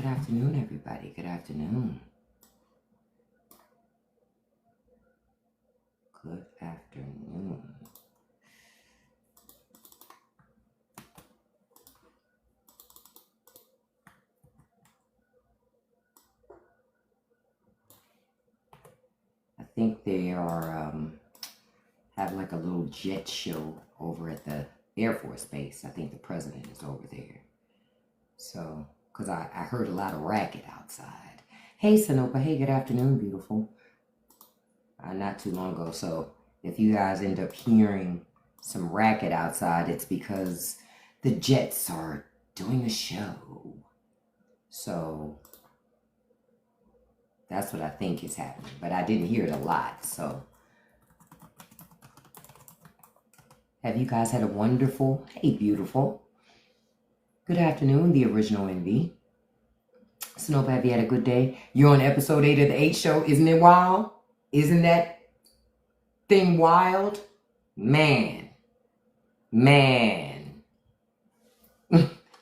Good afternoon, everybody. Good afternoon. Good afternoon. I think they are have like a little jet show over at the Air Force Base. I think the president is over there. So, because I heard a lot of racket outside. Hey, Sanopa. Hey, good afternoon, beautiful. Not too long ago. So, if you guys end up hearing some racket outside, it's because the Jets are doing a show. So, that's what I think is happening. But I didn't hear it a lot. So, have you guys had a wonderful, hey, beautiful. Good afternoon, the original Envy. Snow, have you had a good day? You're on episode 8 of the 8 show. Isn't it wild? Isn't that thing wild? Man.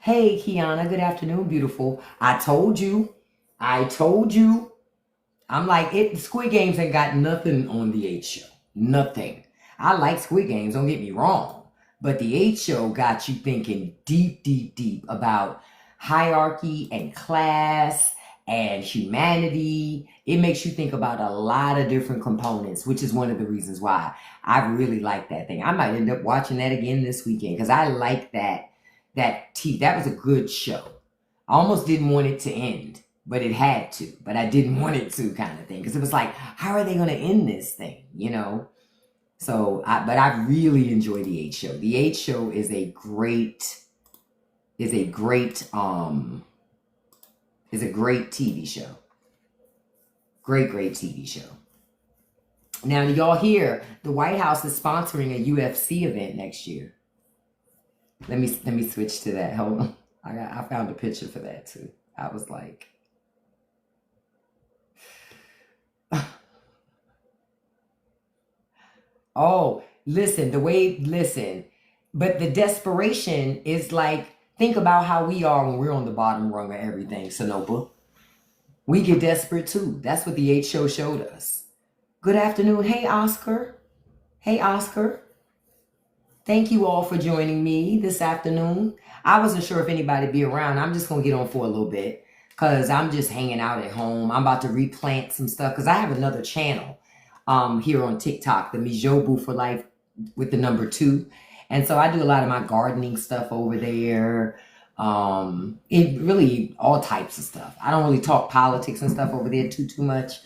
Hey, Kiana. Good afternoon, beautiful. I told you. I'm like, Squid Games ain't got nothing on the 8 show. Nothing. I like Squid Games, don't get me wrong. But the 8 show got you thinking deep about hierarchy and class and humanity. It makes you think about a lot of different components, which is one of the reasons why I really like that thing. I might end up watching that again this weekend because I like that that was a good show. I almost didn't want it to end, but it had to. But I didn't want it to, kind of thing, because it was like, how are they going to end this thing, you know? So, but I really enjoy the 8 show. The 8 show is a great TV show. Great TV show. Now, do y'all hear the White House is sponsoring a UFC event next year? Let me switch to that. Hold on. I found a picture for that too. I was like, oh, listen, but the desperation is like, think about how we are when we're on the bottom rung of everything, Sanopa. We get desperate too. That's what the 8 show showed us. Good afternoon. Hey, Oscar. Thank you all for joining me this afternoon. I wasn't sure if anybody'd be around. I'm just going to get on for a little bit because I'm just hanging out at home. I'm about to replant some stuff because I have another channel here on TikTok, the Mijobu for Life with the number 2. And so I do a lot of my gardening stuff over there. It really all types of stuff. I don't really talk politics and stuff over there too much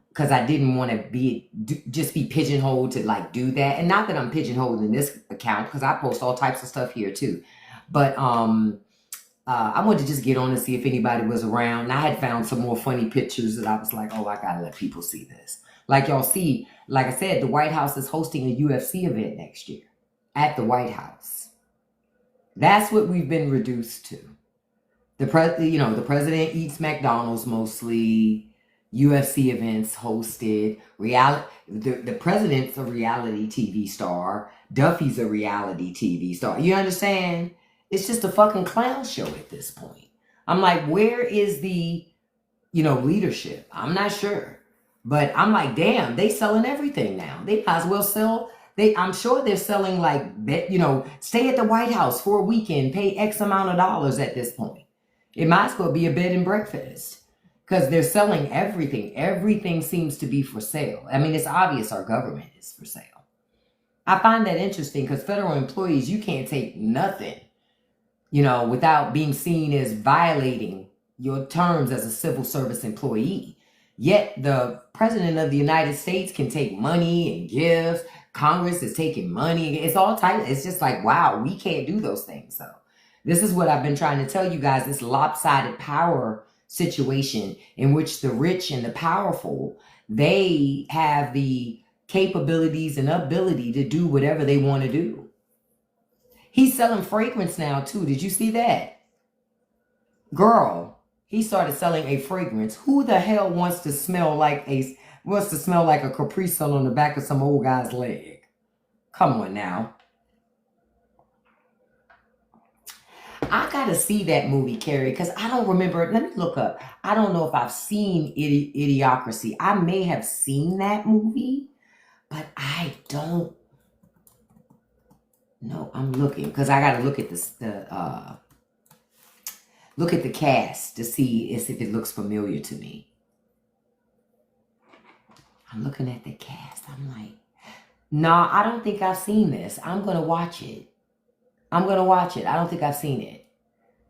because I didn't want to just be pigeonholed to like do that. And not that I'm pigeonholed in this account because I post all types of stuff here too. But I wanted to just get on and see if anybody was around. And I had found some more funny pictures that I was like, oh, I gotta let people see this. Like y'all see, like I said, the White House is hosting a UFC event next year at the White House. That's what we've been reduced to. The president eats McDonald's mostly. UFC events hosted. The president's a reality TV star. Duffy's a reality TV star. You understand? It's just a fucking clown show at this point. I'm like, where is the, leadership? I'm not sure. But I'm like, damn, they selling everything now. They might as well sell. I'm sure they're selling like, stay at the White House for a weekend, pay X amount of dollars at this point. It might as well be a bed and breakfast because they're selling everything. Everything seems to be for sale. I mean, it's obvious our government is for sale. I find that interesting because federal employees, you can't take nothing, without being seen as violating your terms as a civil service employee. Yet the president of the United States can take money and gifts. Congress is taking money. It's all tight. It's just like, wow, we can't do those things. So this is what I've been trying to tell you guys, this lopsided power situation in which the rich and the powerful, they have the capabilities and ability to do whatever they want to do. He's selling fragrance now too. Did you see that? Girl, he started selling a fragrance. Who the hell wants to smell like a Capri Sun on the back of some old guy's leg? Come on now. I gotta see that movie, Carrie, because I don't remember. Let me look up. I don't know if I've seen Idiocracy. I may have seen that movie, but I don't know. I'm looking because I gotta look at look at the cast to see if it looks familiar to me. I'm looking at the cast. I'm like, nah, I don't think I've seen this. I'm gonna watch it. I'm gonna watch it. I don't think I've seen it.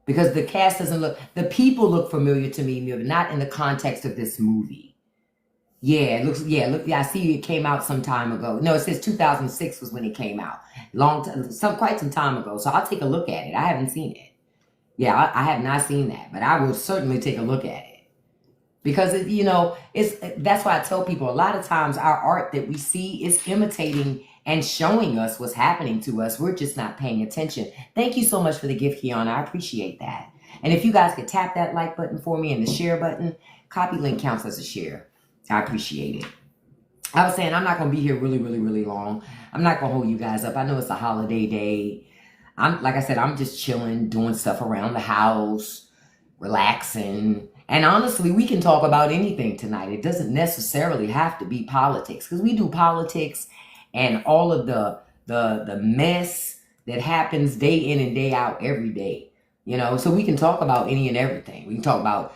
Because the cast doesn't look, the people look familiar to me, not in the context of this movie. Yeah, it looks, yeah, look, yeah, I see it came out some time ago. No, it says 2006 was when it came out. Quite some time ago. So I'll take a look at it. I haven't seen it. Yeah, I have not seen that, but I will certainly take a look at it. Because, that's why I tell people a lot of times our art that we see is imitating and showing us what's happening to us. We're just not paying attention. Thank you so much for the gift, Kiana. I appreciate that. And if you guys could tap that like button for me and the share button, copy link counts as a share. I appreciate it. I was saying I'm not going to be here really, really, really long. I'm not going to hold you guys up. I know it's a holiday day. Like I said, I'm just chilling, doing stuff around the house, relaxing. And honestly, we can talk about anything tonight. It doesn't necessarily have to be politics, because we do politics and all of the mess that happens day in and day out every day. So we can talk about any and everything. We can talk about,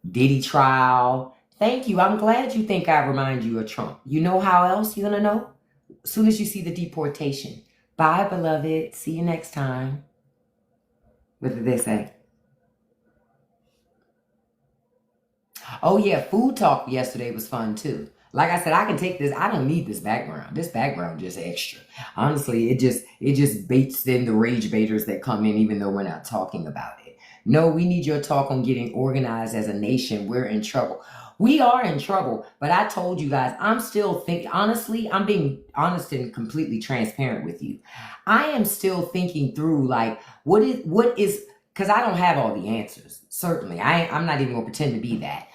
Diddy trial. Thank you. I'm glad you think I remind you of Trump. You know how else you're going to know? As soon as you see the deportation. Bye, beloved. See you next time. What did they say? Oh, yeah. Food talk yesterday was fun, too. Like I said, I can take this. I don't need this background. This background just extra. Honestly, it just baits in the rage baiters that come in, even though we're not talking about it. No, we need your talk on getting organized as a nation. We're in trouble. We are in trouble, but I told you guys, I'm still thinking, honestly, I'm being honest and completely transparent with you. I am still thinking through, like, what is, because I don't have all the answers. Certainly. I'm not even going to pretend to be that.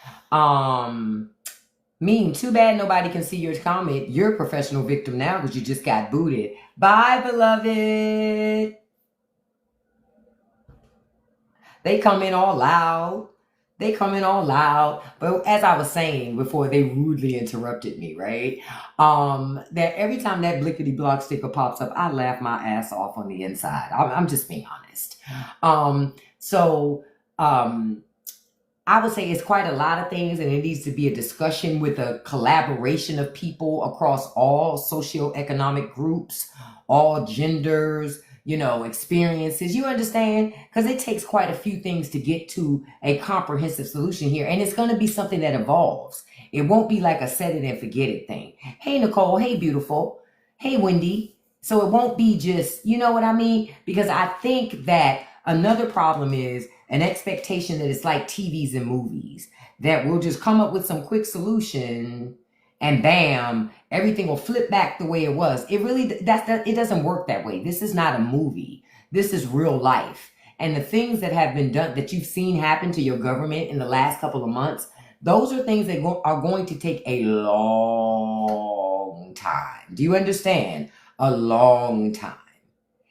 Too bad nobody can see your comment. You're a professional victim now because you just got booted. Bye, beloved. They come in all loud. But as I was saying before they rudely interrupted me, right? That every time that blickety block sticker pops up, I laugh my ass off on the inside. I'm just being honest. I would say it's quite a lot of things, and it needs to be a discussion with a collaboration of people across all socioeconomic groups, all genders, experiences. You understand? Because it takes quite a few things to get to a comprehensive solution here. And it's going to be something that evolves. It won't be like a set it and forget it thing. Hey, Nicole. Hey, beautiful. Hey, Wendy. So it won't be just, you know what I mean? Because I think that another problem is an expectation that it's like TVs and movies, that we'll just come up with some quick solution and bam, everything will flip back the way it was. It doesn't work that way. This is not a movie. This is real life. And the things that have been done, that you've seen happen to your government in the last couple of months, those are things that are going to take a long time. Do you understand? A long time.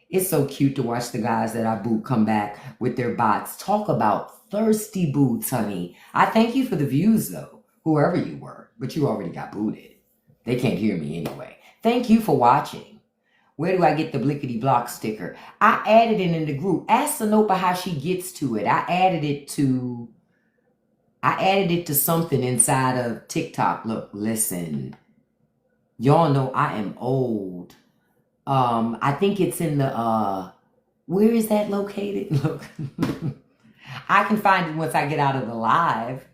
It's so cute to watch the guys that I boot come back with their bots. Talk about thirsty boots, honey. I thank you for the views, though, whoever you were, but you already got booted. They can't hear me anyway. Thank you for watching. Where do I get the blickety block sticker? I added it in the group. Ask Sanopa how she gets to it. I added it to something inside of TikTok. Look, listen. Y'all know I am old. I think it's in the, where is that located? Look, I can find it once I get out of the live.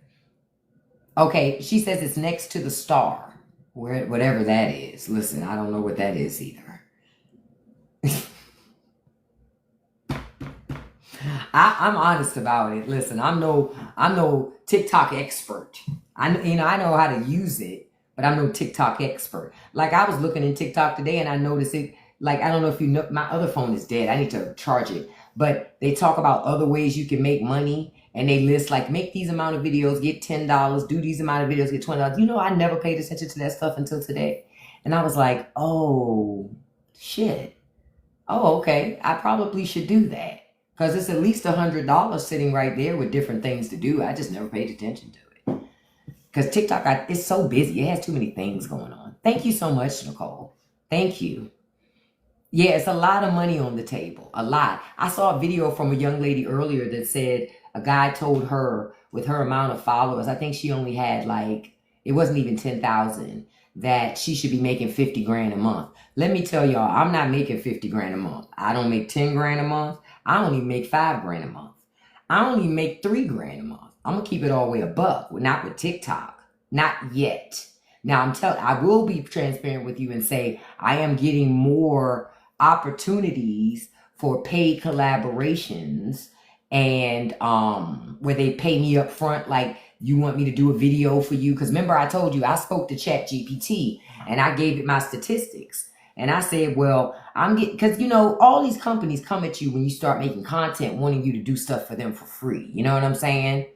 Okay, she says it's next to the star, whatever that is. Listen, I don't know what that is either. I'm honest about it. Listen, I'm no TikTok expert. I know how to use it. But I'm no TikTok expert. Like, I was looking in TikTok today and I noticed it. Like, I don't know if you know, my other phone is dead. I need to charge it. But they talk about other ways you can make money. And they list, like, make these amount of videos, get $10. Do these amount of videos, get $20. I never paid attention to that stuff until today. And I was like, oh, shit. Oh, okay. I probably should do that. Because it's at least $100 sitting right there with different things to do. I just never paid attention to it. Because TikTok, it's so busy. It has too many things going on. Thank you so much, Nicole. Thank you. Yeah, it's a lot of money on the table. A lot. I saw a video from a young lady earlier that said a guy told her with her amount of followers, I think she only had like, it wasn't even 10,000, that she should be making 50 grand a month. Let me tell y'all, I'm not making 50 grand a month. I don't make 10 grand a month. I don't even make 5 grand a month. I don't even make 3 grand a month. I'm going to keep it all the way above, not with TikTok. Not yet. Now, I will be transparent with you and say I am getting more opportunities for paid collaborations and where they pay me up front, like you want me to do a video for you. Because remember, I told you I spoke to ChatGPT and I gave it my statistics. And I said, well, because all these companies come at you when you start making content wanting you to do stuff for them for free. You know what I'm saying?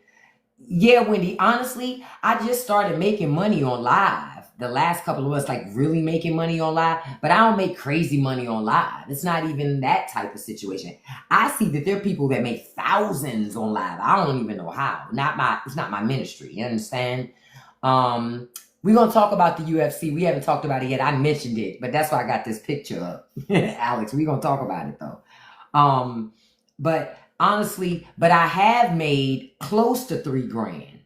Yeah, Wendy, honestly, I just started making money on live the last couple of months, like really making money on live, but I don't make crazy money on live. It's not even that type of situation. I see that there are people that make thousands on live. I don't even know how. It's not my ministry. You understand? We're going to talk about the UFC. We haven't talked about it yet. I mentioned it, but that's why I got this picture up. Alex, we're going to talk about it though. But honestly, I have made close to 3 grand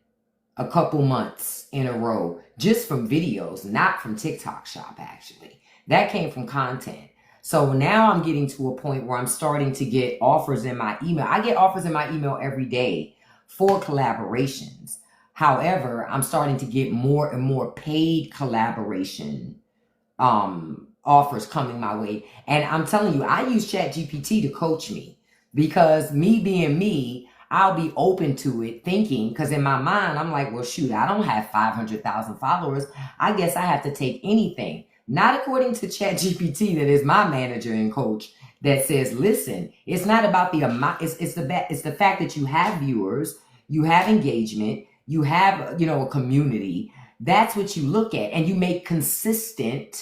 a couple months in a row just from videos, not from TikTok Shop, actually. That came from content. So now I'm getting to a point where I'm starting to get offers in my email. I get offers in my email every day for collaborations. However, I'm starting to get more and more paid collaboration offers coming my way. And I'm telling you, I use ChatGPT to coach me. Because me being me, I'll be open to it thinking, because in my mind, I'm like, well, shoot, I don't have 500,000 followers. I guess I have to take anything. Not according to ChatGPT, that is my manager and coach, that says, listen, it's not about the amount. It's the fact that you have viewers, you have engagement, you have, a community. That's what you look at. And you make consistently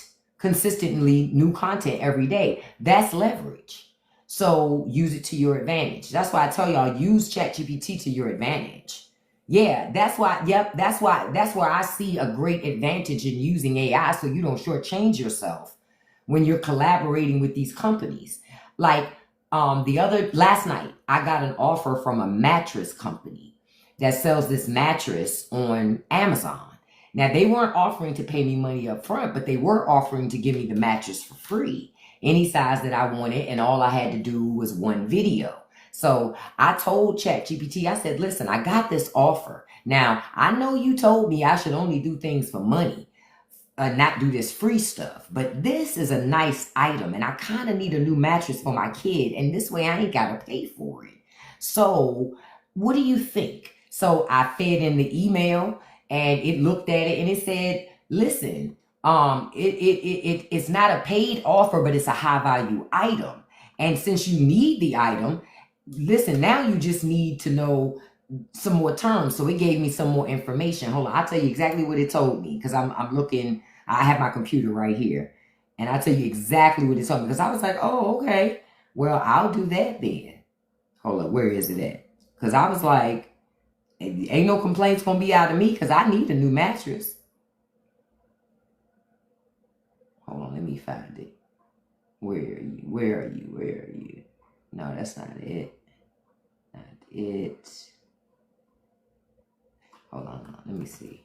new content every day. That's leverage. So use it to your advantage. That's why I tell y'all, use ChatGPT to your advantage. Yeah, that's why I see a great advantage in using AI, so you don't shortchange yourself when you're collaborating with these companies. Like last night, I got an offer from a mattress company that sells this mattress on Amazon. Now, they weren't offering to pay me money up front, but they were offering to give me the mattress for free. Any size that I wanted, and all I had to do was one video. So I told ChatGPT, I said, listen, I got this offer. Now, I know you told me I should only do things for money, not do this free stuff, but this is a nice item, and I kind of need a new mattress for my kid, and this way I ain't got to pay for it. So what do you think? So I fed in the email, and it looked at it, and it said, listen, it's not a paid offer, but it's a high value item. And since you need the item, listen, now you just need to know some more terms. So it gave me some more information. Hold on, I'll tell you exactly what it told me, because I'm looking, I have my computer right here, and I'll tell you exactly what it told me, because I was like, oh, okay, well, I'll do that then. Hold on, where is it at? Because I was like, ain't no complaints gonna be out of me, because I need a new mattress. Hold on, let me find it. Where are you? Where are you? Where are you? No, that's not it. Not it. Hold on, let me see.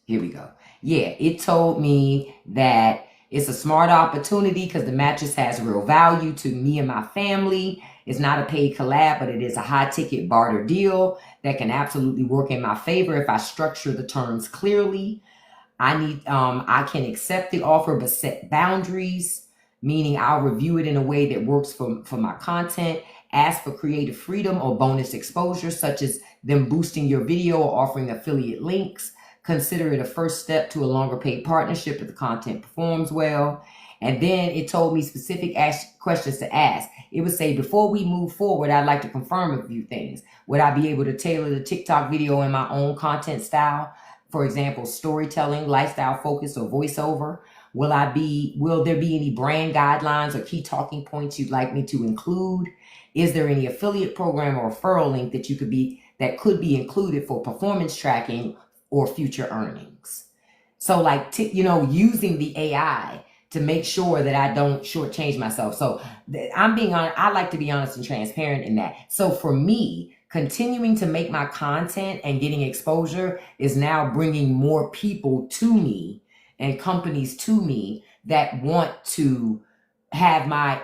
Here we go. Yeah, it told me that it's a smart opportunity because the mattress has real value to me and my family. It's not a paid collab, but it is a high ticket barter deal that can absolutely work in my favor if I structure the terms clearly. I can accept the offer, but set boundaries, meaning I'll review it in a way that works for my content, ask for creative freedom or bonus exposure, such as them boosting your video or offering affiliate links. Consider it a first step to a longer paid partnership if the content performs well. And then it told me specific questions to ask. It would say, before we move forward, I'd like to confirm a few things. Would I be able to tailor the TikTok video in my own content style? For example, storytelling, lifestyle focus, or voiceover. Will there be any brand guidelines or key talking points you'd like me to include? Is there any affiliate program or referral link that could be included for performance tracking or future earnings? So like, using the AI to make sure that I don't shortchange myself. So I'm being honest. I like to be honest and transparent in that. So for me, continuing to make my content and getting exposure is now bringing more people to me and companies to me that want to have my,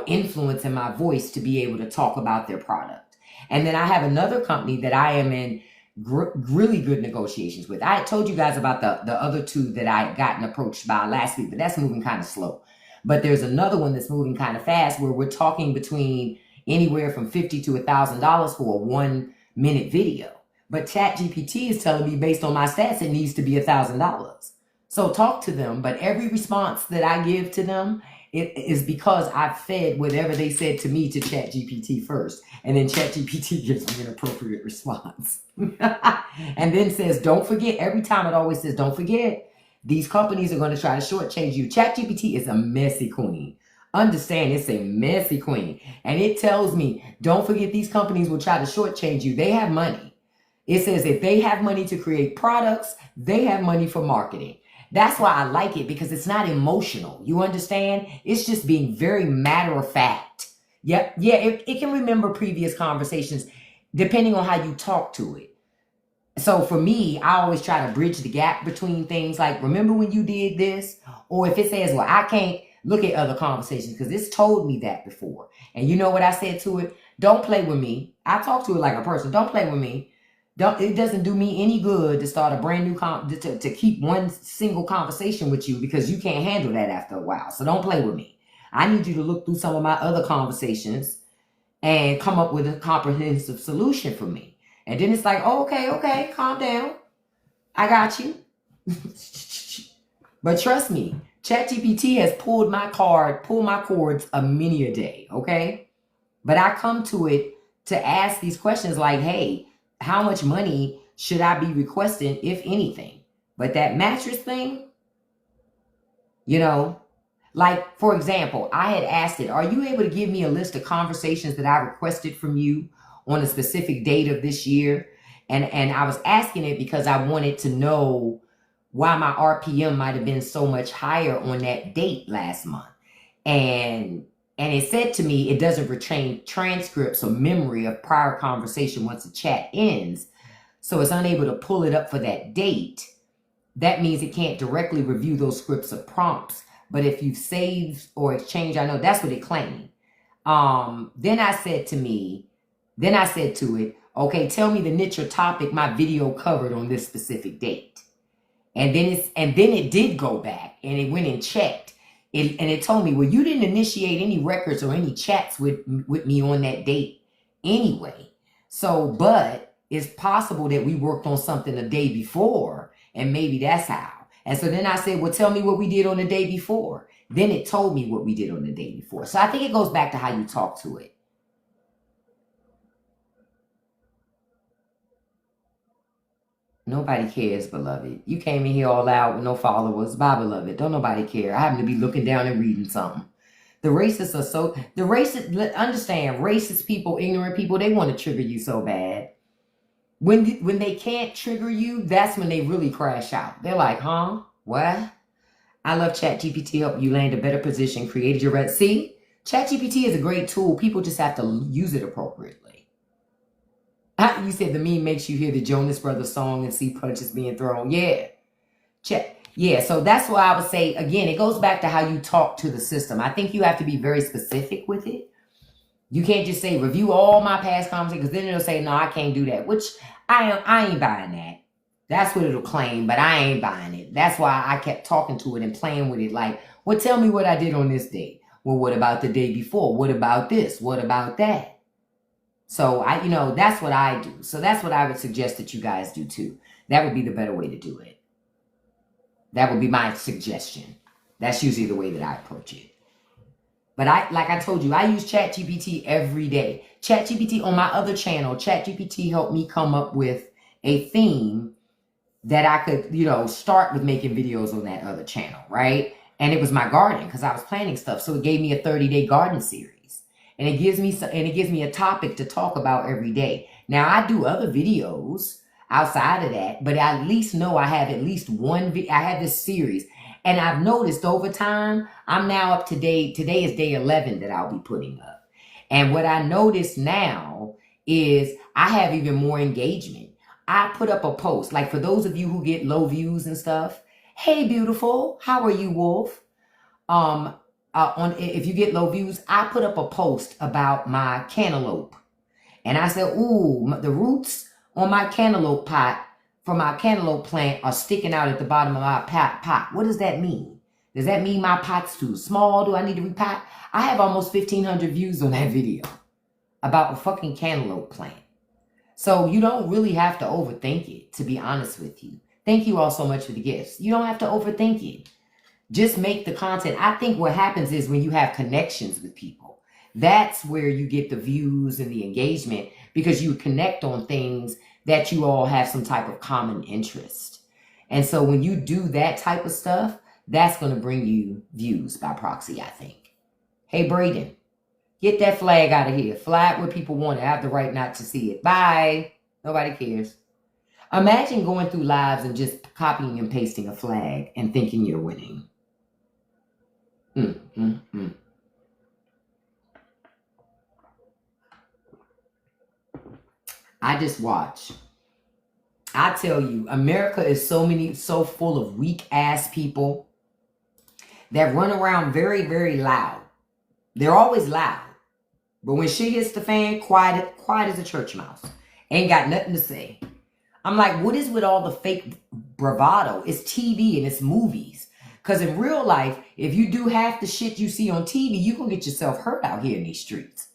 influence and my voice to be able to talk about their product. And then I have another company that I am in really good negotiations with. I told you guys about the other two that I had gotten approached by last week, but that's moving kind of slow. But there's another one that's moving kind of fast where we're talking between anywhere from $50 to $1,000 for a 1-minute video. But ChatGPT is telling me based on my stats, it needs to be $1,000. So talk to them. But every response that I give to them, it is because I've fed whatever they said to me to ChatGPT first. And then ChatGPT gives me an appropriate response. And then says, don't forget, every time it always says, don't forget, these companies are going to try to shortchange you. ChatGPT is a messy queen. Understand, it's a messy queen. And it tells me, don't forget these companies will try to shortchange you. They have money. It says if they have money to create products, they have money for marketing. That's why I like it, because it's not emotional. You understand? It's just being very matter of fact. Yep. Yeah, it can remember previous conversations depending on how you talk to it. So for me, I always try to bridge the gap between things like, remember when you did this? Or if it says, well, I can't look at other conversations because it's told me that before. And you know what I said to it? Don't play with me. I talk to it like a person. Don't play with me. It doesn't do me any good to start a brand new to keep one single conversation with you, because you can't handle that after a while. So don't play with me. I need you to look through some of my other conversations and come up with a comprehensive solution for me. And then it's like, oh, okay, calm down. I got you. But trust me, ChatGPT has pulled my cords a many a day, okay? But I come to it to ask these questions like, hey, how much money should I be requesting, if anything? But that mattress thing, like, for example, I had asked it, are you able to give me a list of conversations that I requested from you on a specific date of this year? And I was asking it because I wanted to know why my RPM might have been so much higher on that date last month. And it said to me, it doesn't retain transcripts or memory of prior conversation once the chat ends. So it's unable to pull it up for that date. That means it can't directly review those scripts or prompts. But if you've saved or exchanged, I know that's what it claimed. Then I said to it, okay, tell me the niche or topic my video covered on this specific date. And then it did go back and it went and checked. And it told me, well, you didn't initiate any records or any chats with me on that date anyway. So, but it's possible that we worked on something the day before, and maybe that's how. And so then I said, well, tell me what we did on the day before. Then it told me what we did on the day before. So I think it goes back to how you talk to it. Nobody cares, beloved. You came in here all out with no followers. Bye, beloved. Don't nobody care. I happen to be looking down and reading something. Understand, racist people, ignorant people, they want to trigger you so bad. When they can't trigger you, that's when they really crash out. They're like, huh? What? I love ChatGPT help you land a better position, created your See? ChatGPT is a great tool. People just have to use it appropriately. You said the meme makes you hear the Jonas Brothers song and see punches being thrown. Yeah. Yeah, so that's why I would say, again, it goes back to how you talk to the system. I think you have to be very specific with it. You can't just say, review all my past conversations, because then it'll say, no, I can't do that, which I ain't buying that. That's what it'll claim, but I ain't buying it. That's why I kept talking to it and playing with it. Like, well, tell me what I did on this day. Well, what about the day before? What about this? What about that? So that's what I do. So that's what I would suggest that you guys do too. That would be the better way to do it. That would be my suggestion. That's usually the way that I approach it. But like I told you, I use ChatGPT every day. ChatGPT on my other channel, ChatGPT helped me come up with a theme that I could, start with making videos on that other channel, right? And it was my garden because I was planting stuff. So it gave me a 30-day garden series. And it gives me a topic to talk about every day. Now I do other videos outside of that, but I at least know I have at least I have this series. And I've noticed over time, I'm now up to date. Today is day 11 that I'll be putting up. And what I notice now is I have even more engagement. I put up a post, like for those of you who get low views and stuff. Hey, beautiful. How are you, Wolf? If you get low views, I put up a post about my cantaloupe. And I said, ooh, the roots on my cantaloupe pot from my cantaloupe plant are sticking out at the bottom of my pot. What does that mean? Does that mean my pot's too small? Do I need to repot? I have almost 1,500 views on that video about a fucking cantaloupe plant. So you don't really have to overthink it, to be honest with you. Thank you all so much for the gifts. You don't have to overthink it. Just make the content. I think what happens is when you have connections with people, that's where you get the views and the engagement, because you connect on things that you all have some type of common interest. And so when you do that type of stuff, that's going to bring you views by proxy, I think. Hey, Braden, get that flag out of here. Fly it where people want it. I have the right not to see it. Bye. Nobody cares. Imagine going through lives and just copying and pasting a flag and thinking you're winning. I just watch. I tell you, America is so full of weak ass people that run around very, very loud. They're always loud. But when shit hits the fan, quiet as a church mouse. Ain't got nothing to say. I'm like, what is with all the fake bravado? It's TV and it's movies. Because in real life, if you do half the shit you see on TV, you can get yourself hurt out here in these streets.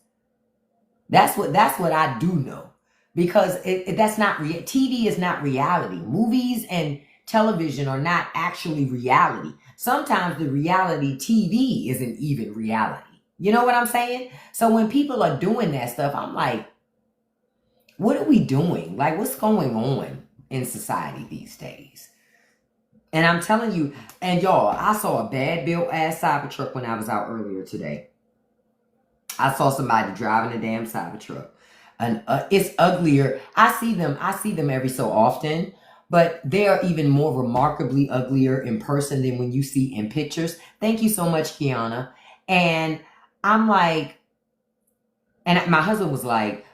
That's what I do know. Because that's not TV is not reality. Movies and television are not actually reality. Sometimes the reality TV isn't even reality. You know what I'm saying? So when people are doing that stuff, I'm like, what are we doing? Like, what's going on in society these days? And I'm telling you, and y'all, I saw a bad built ass Cybertruck when I was out earlier today. I saw somebody driving a damn Cybertruck. And it's uglier. I see them every so often, but they are even more remarkably uglier in person than when you see in pictures. Thank you so much, Kiana. And I'm like, and my husband was like,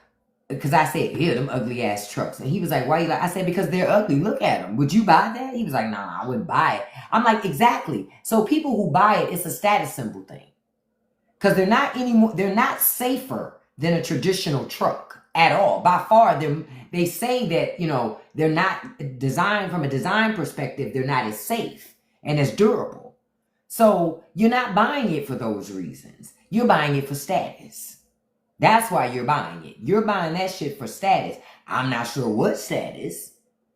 because I said, yeah, them ugly ass trucks. And he was like, why you like? I said, because they're ugly. Look at them. Would you buy that? He was like, nah, I wouldn't buy it. I'm like, exactly. So people who buy it, it's a status symbol thing. Because they're not safer than a traditional truck at all. By far, they say that, you know, they're not designed from a design perspective. They're not as safe and as durable. So you're not buying it for those reasons. You're buying it for status. That's why you're buying it. You're buying that shit for status. I'm not sure what status.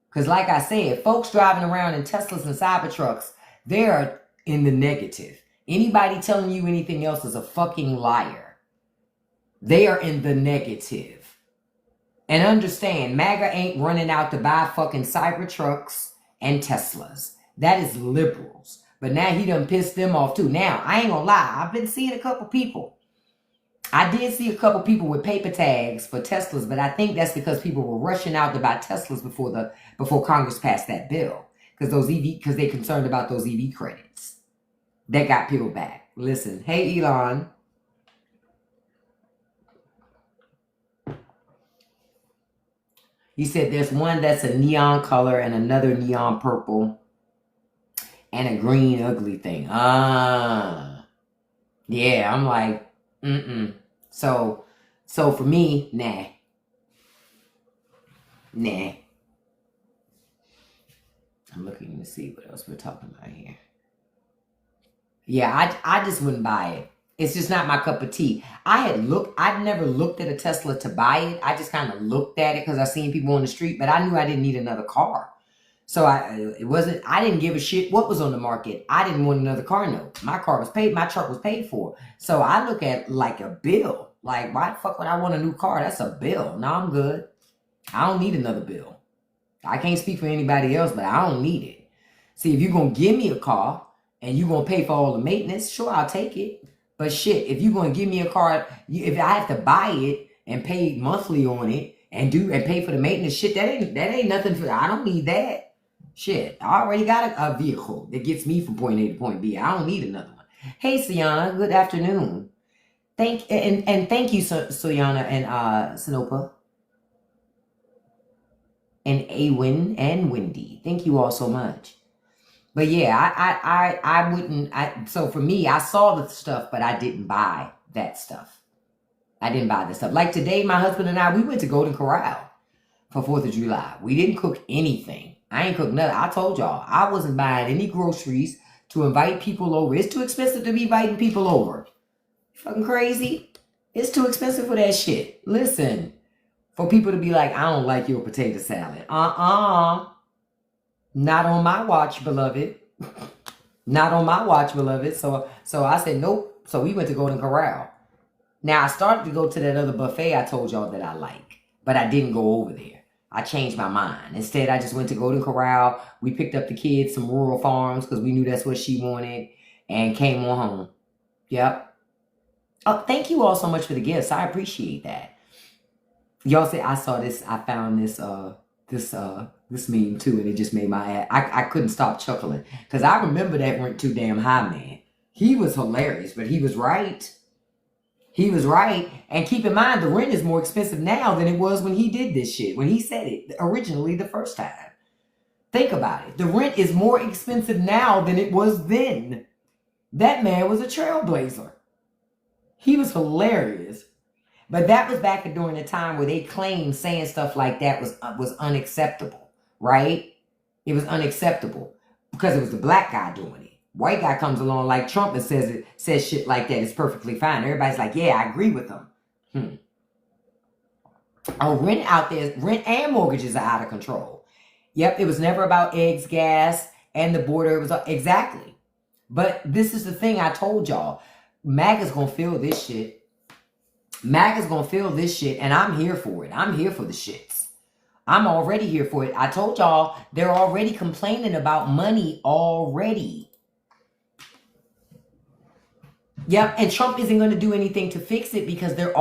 Because like I said, folks driving around in Teslas and Cybertrucks, they're in the negative. Anybody telling you anything else is a fucking liar. They are in the negative. And understand, MAGA ain't running out to buy fucking Cybertrucks and Teslas. That is liberals. But now he done pissed them off too. Now, I ain't gonna lie. I've been seeing a couple people. I did see a couple people with paper tags for Teslas, but I think that's because people were rushing out to buy Teslas before Congress passed that bill. Because they're concerned about those EV credits. That got peeled back. Listen, hey Elon. He said there's one that's a neon color and another neon purple and a green ugly thing. Yeah, I'm like, So for me, nah. I'm looking to see what else we're talking about here. Yeah, I just wouldn't buy it. It's just not my cup of tea. I'd never looked at a Tesla to buy it. I just kind of looked at it because I seen people on the street, but I knew I didn't need another car. So I didn't give a shit what was on the market. I didn't want another car note. My car was paid. My truck was paid for. So I look at like a bill. Like, why the fuck would I want a new car? That's a bill. No, I'm good. I don't need another bill. I can't speak for anybody else, but I don't need it. See, if you're going to give me a car and you gonna pay for all the maintenance, sure, I'll take it. But shit, if you gonna give me a car, if I have to buy it and pay monthly on it and pay for the maintenance, shit, that ain't nothing for. I don't need that. Shit, I already got a vehicle that gets me from point A to point B. I don't need another one. Hey, Sienna, good afternoon. Thank you, Sienna and Sinopa and Awin and Wendy. Thank you all so much. But yeah, I wouldn't. So for me, I saw the stuff, but I didn't buy that stuff. I didn't buy the stuff. Like today, my husband and I, we went to Golden Corral for 4th of July. We didn't cook anything. I ain't cooked nothing. I told y'all, I wasn't buying any groceries to invite people over. It's too expensive to be inviting people over. You fucking crazy? It's too expensive for that shit. Listen, for people to be like, I don't like your potato salad. Not on my watch, beloved. Not on my watch, beloved. So I said, nope. So we went to Golden Corral. Now, I started to go to that other buffet I told y'all that I like, but I didn't go over there. I changed my mind. Instead, I just went to Golden Corral. We picked up the kids some rural farms because we knew that's what she wanted and came on home. Yep. Oh, thank you all so much for the gifts. I appreciate that. Y'all say I saw this. I found this meme too, and it just made my I couldn't stop chuckling because I remember that went too damn high, man. He was hilarious, but he was right. He was right. And keep in mind, the rent is more expensive now than it was when he did this shit, when he said it originally the first time. Think about it. The rent is more expensive now than it was then. That man was a trailblazer. He was hilarious. But that was back during the time where they claimed saying stuff like that was unacceptable, right? It was unacceptable because it was the black guy doing it. White guy comes along like Trump and says shit like that. It's perfectly fine. Everybody's like, yeah, I agree with him. Rent out there, rent and mortgages are out of control. Yep, it was never about eggs, gas, and the border. It was exactly. But this is the thing I told y'all. MAGA's gonna feel this shit. MAGA's gonna feel this shit, and I'm here for it. I'm here for the shits. I'm already here for it. I told y'all they're already complaining about money already. Yep, and Trump isn't going to do anything to fix it because they're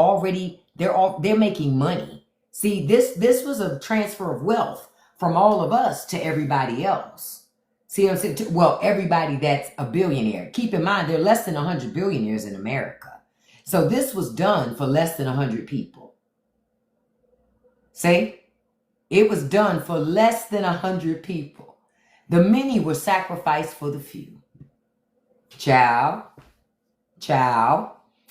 making money. See, this was a transfer of wealth from all of us to everybody else. See what I'm saying? Well, everybody that's a billionaire. Keep in mind, there are less than 100 billionaires in America. So this was done for less than 100 people. See? It was done for less than 100 people. The many were sacrificed for the few. Ciao.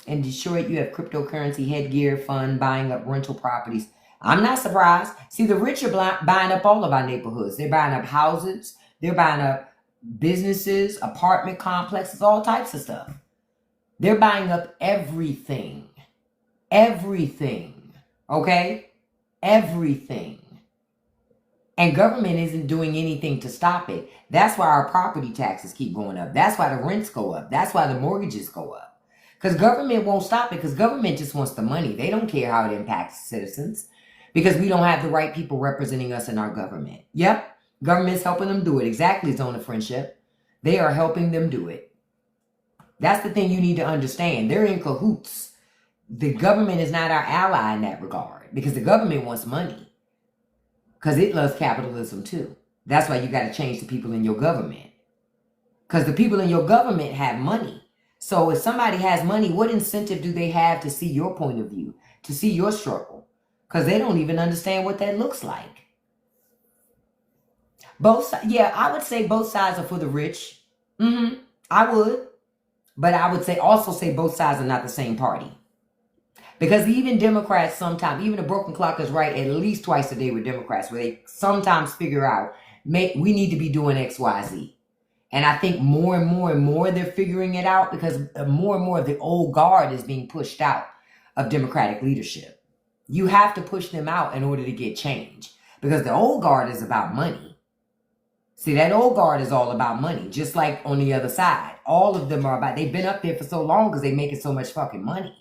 In Detroit, you have cryptocurrency headgear fund buying up rental properties. I'm not surprised. See, the rich are buying up all of our neighborhoods. They're buying up houses. They're buying up businesses, apartment complexes, all types of stuff. They're buying up everything. Everything. Okay? Everything. And government isn't doing anything to stop it. That's why our property taxes keep going up. That's why the rents go up. That's why the mortgages go up. Because government won't stop it because government just wants the money. They don't care how it impacts citizens because we don't have the right people representing us in our government. Yep. Government's helping them do it. Exactly, Zone of Friendship. They are helping them do it. That's the thing you need to understand. They're in cahoots. The government is not our ally in that regard because the government wants money. Because it loves capitalism too. That's why you got to change the people in your government. Because the people in your government have money. So if somebody has money, what incentive do they have to see your point of view? To see your struggle? Because they don't even understand what that looks like. I would say both sides are for the rich. I would. But I would also say both sides are not the same party. Because even Democrats sometimes, even the broken clock is right at least twice a day with Democrats, where they sometimes figure out, we need to be doing X, Y, Z. And I think more and more they're figuring it out because more and more of the old guard is being pushed out of Democratic leadership. You have to push them out in order to get change. Because the old guard is about money. See, that old guard is all about money, just like on the other side. All of them are about, they've been up there for so long because they're making so much fucking money.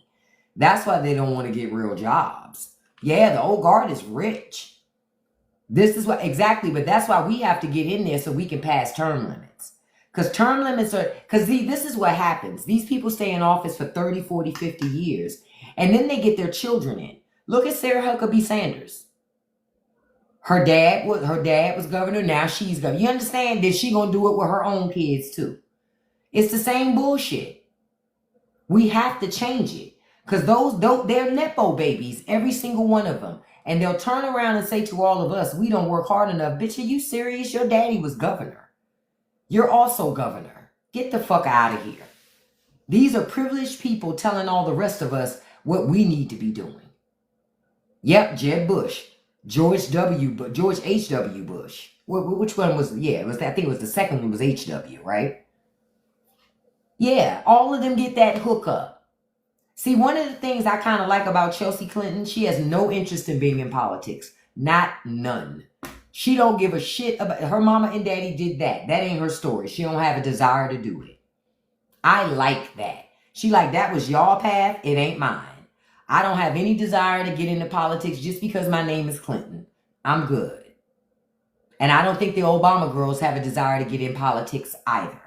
That's why they don't want to get real jobs. Yeah, the old guard is rich. This is what, exactly, but that's why we have to get in there so we can pass term limits. Because term limits are, because this is what happens. These people stay in office for 30, 40, 50 years. And then they get their children in. Look at Sarah Huckabee Sanders. Her dad was governor. Now she's governor. You understand? That she going to do it with her own kids too. It's the same bullshit. We have to change it. Because they're Nepo babies, every single one of them. And they'll turn around and say to all of us, we don't work hard enough. Bitch, are you serious? Your daddy was governor. You're also governor. Get the fuck out of here. These are privileged people telling all the rest of us what we need to be doing. Yep, Jeb Bush, George H.W. Bush. Which one was? Yeah, I think it was the second one was H.W. Right? Yeah, all of them get that hookup. See, one of the things I kind of like about Chelsea Clinton, she has no interest in being in politics. Not none. She don't give a shit about her mama and daddy did that. That ain't her story. She don't have a desire to do it. I like that. She like, that was y'all path. It ain't mine. I don't have any desire to get into politics just because my name is Clinton. I'm good. And I don't think the Obama girls have a desire to get in politics either.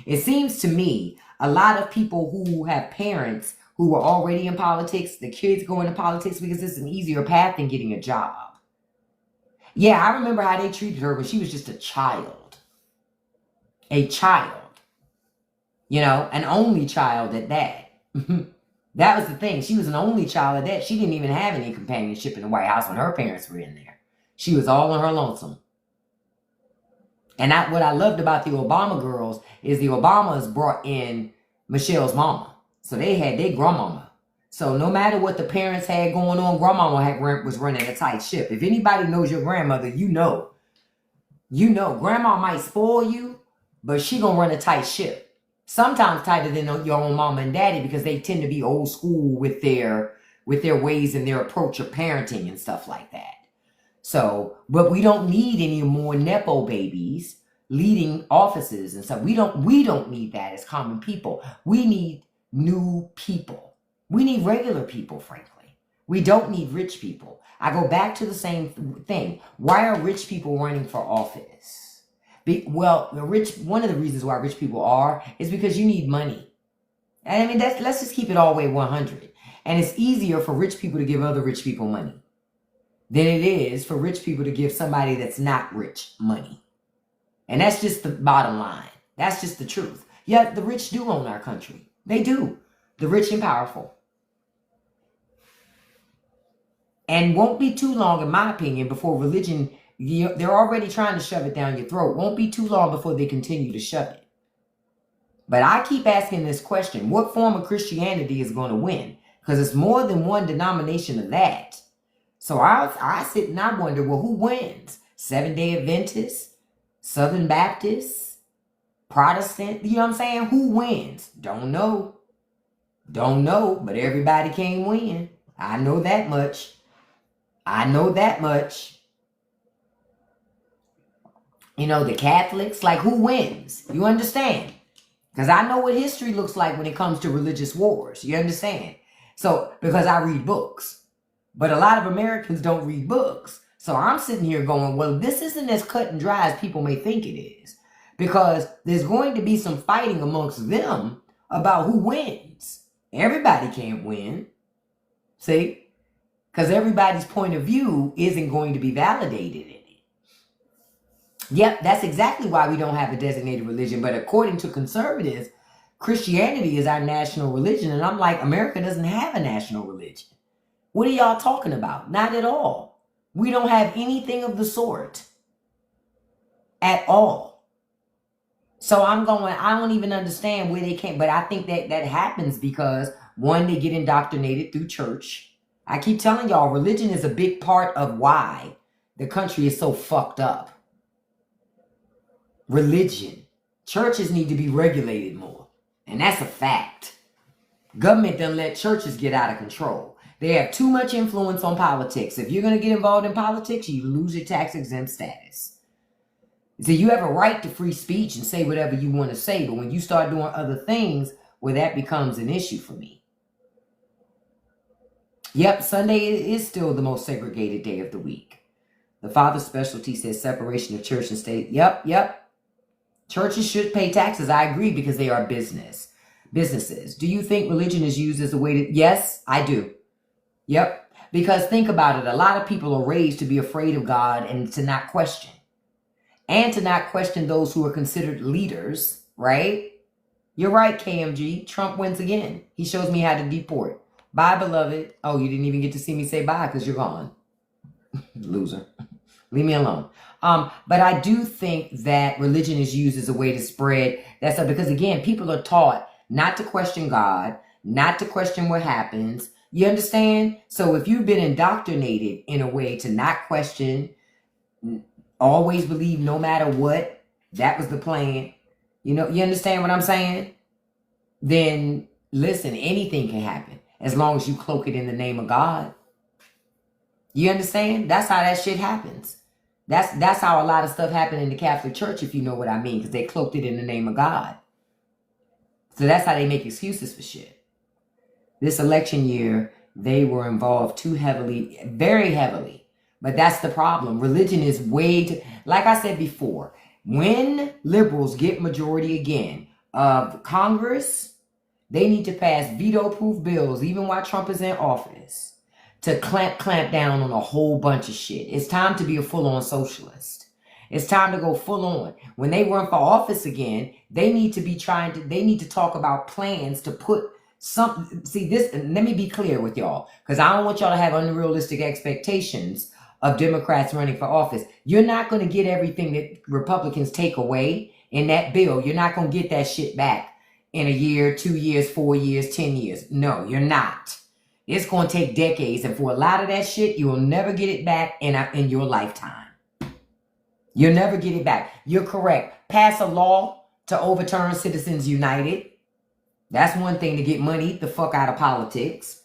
It seems to me a lot of people who have parents who are already in politics, the kids go into politics because it's an easier path than getting a job. Yeah, I remember how they treated her when she was just a child. A child. You know, an only child at that. That was the thing. She was an only child at that. She didn't even have any companionship in the White House when her parents were in there. She was all on her lonesome. And what I loved about the Obama girls is the Obamas brought in Michelle's mama. So they had their grandmama. So no matter what the parents had going on, grandmama was running a tight ship. If anybody knows your grandmother, you know. Grandma might spoil you, but she gonna run a tight ship. Sometimes tighter than your own mama and daddy because they tend to be old school with their ways and their approach of parenting and stuff like that. So, but we don't need any more Nepo babies leading offices and stuff. We don't need that as common people. We need new people. We need regular people, frankly. We don't need rich people. I go back to the same thing. Why are rich people running for office? One of the reasons why rich people are is because you need money. And I mean, let's just keep it all the way 100. And it's easier for rich people to give other rich people money than it is for rich people to give somebody that's not rich money. And that's just the bottom line. That's just the truth. Yeah, the rich do own our country. They do. The rich and powerful. And won't be too long, in my opinion, before religion, they're already trying to shove it down your throat. Won't be too long before they continue to shove it. But I keep asking this question, what form of Christianity is going to win? Because it's more than one denomination of that. So I sit and I wonder, well, who wins? Seventh-day Adventists, Southern Baptists, Protestant, you know what I'm saying? Who wins? Don't know. Don't know, but everybody can win. I know that much. I know that much. You know, the Catholics, like who wins? You understand? Because I know what history looks like when it comes to religious wars. You understand? So, because I read books. But a lot of Americans don't read books. So I'm sitting here going, well, this isn't as cut and dry as people may think it is. Because there's going to be some fighting amongst them about who wins. Everybody can't win. See? Because everybody's point of view isn't going to be validated in it. Yep, that's exactly why we don't have a designated religion. But according to conservatives, Christianity is our national religion. And I'm like, America doesn't have a national religion. What are y'all talking about? Not at all. We don't have anything of the sort. At all. So I'm going, I don't even understand where they came. But I think that happens because, one, they get indoctrinated through church. I keep telling y'all, religion is a big part of why the country is so fucked up. Religion. Churches need to be regulated more. And that's a fact. Government done let churches get out of control. They have too much influence on politics. If you're going to get involved in politics, you lose your tax exempt status. So you have a right to free speech and say whatever you want to say. But when you start doing other things, well, that becomes an issue for me. Yep, Sunday is still the most segregated day of the week. The father's specialty says separation of church and state. Yep. Churches should pay taxes. I agree, because they are businesses. Do you think religion is used as a way to... Yes, I do. Yep. Because think about it. A lot of people are raised to be afraid of God and to not question. And to not question those who are considered leaders, right? You're right, KMG. Trump wins again. He shows me how to deport. Bye, beloved. Oh, you didn't even get to see me say bye because you're gone. Loser. Leave me alone. But I do think that religion is used as a way to spread that stuff. Because again, people are taught not to question God, not to question what happens. You understand? So if you've been indoctrinated in a way to not question, always believe no matter what, that was the plan. You know, you understand what I'm saying? Then listen, anything can happen as long as you cloak it in the name of God. You understand? That's how that shit happens. That's how a lot of stuff happened in the Catholic Church, if you know what I mean, because they cloaked it in the name of God. So that's how they make excuses for shit. This election year, they were involved too heavily, very heavily. But that's the problem. Religion is way too... Like I said before, when liberals get majority again of Congress, they need to pass veto-proof bills, even while Trump is in office, to clamp down on a whole bunch of shit. It's time to be a full-on socialist. It's time to go full-on. When they run for office again, they need to talk about plans to put some... See, this, let me be clear with y'all, because I don't want y'all to have unrealistic expectations of Democrats running for office. You're not going to get everything that Republicans take away in that bill. You're not going to get that shit back in a year, 2 years, 4 years, 10 years. No, you're not. It's going to take decades. And for a lot of that shit, you will never get it back in your lifetime. You'll never get it back. You're correct. Pass a law to overturn Citizens United. That's one thing to get money the fuck out of politics.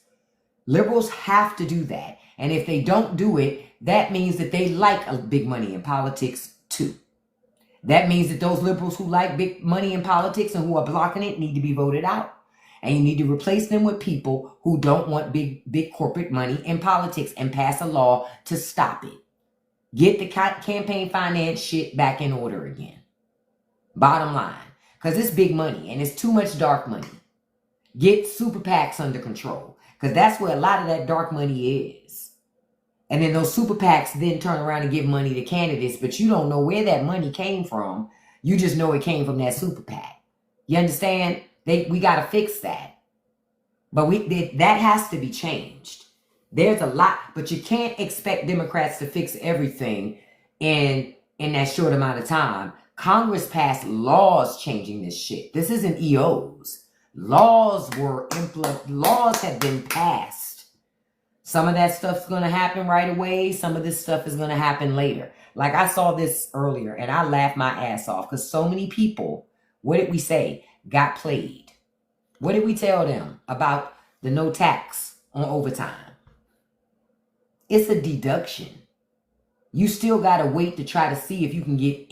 Liberals have to do that. And if they don't do it, that means that they like a big money in politics too. That means that those liberals who like big money in politics and who are blocking it need to be voted out. And you need to replace them with people who don't want big corporate money in politics and pass a law to stop it. Get the campaign finance shit back in order again. Bottom line. Because it's big money and it's too much dark money. Get super PACs under control. Because that's where a lot of that dark money is. And then those super PACs then turn around and give money to candidates, but you don't know where that money came from. You just know it came from that super PAC. You understand? We got to fix that. But that has to be changed. There's a lot, but you can't expect Democrats to fix everything in that short amount of time. Congress passed laws changing this shit. This isn't EOs. Laws have been passed. Some of that stuff's going to happen right away. Some of this stuff is going to happen later. Like I saw this earlier and I laughed my ass off because so many people, what did we say, got played? What did we tell them about the no tax on overtime? It's a deduction. You still got to wait to try to see if you can get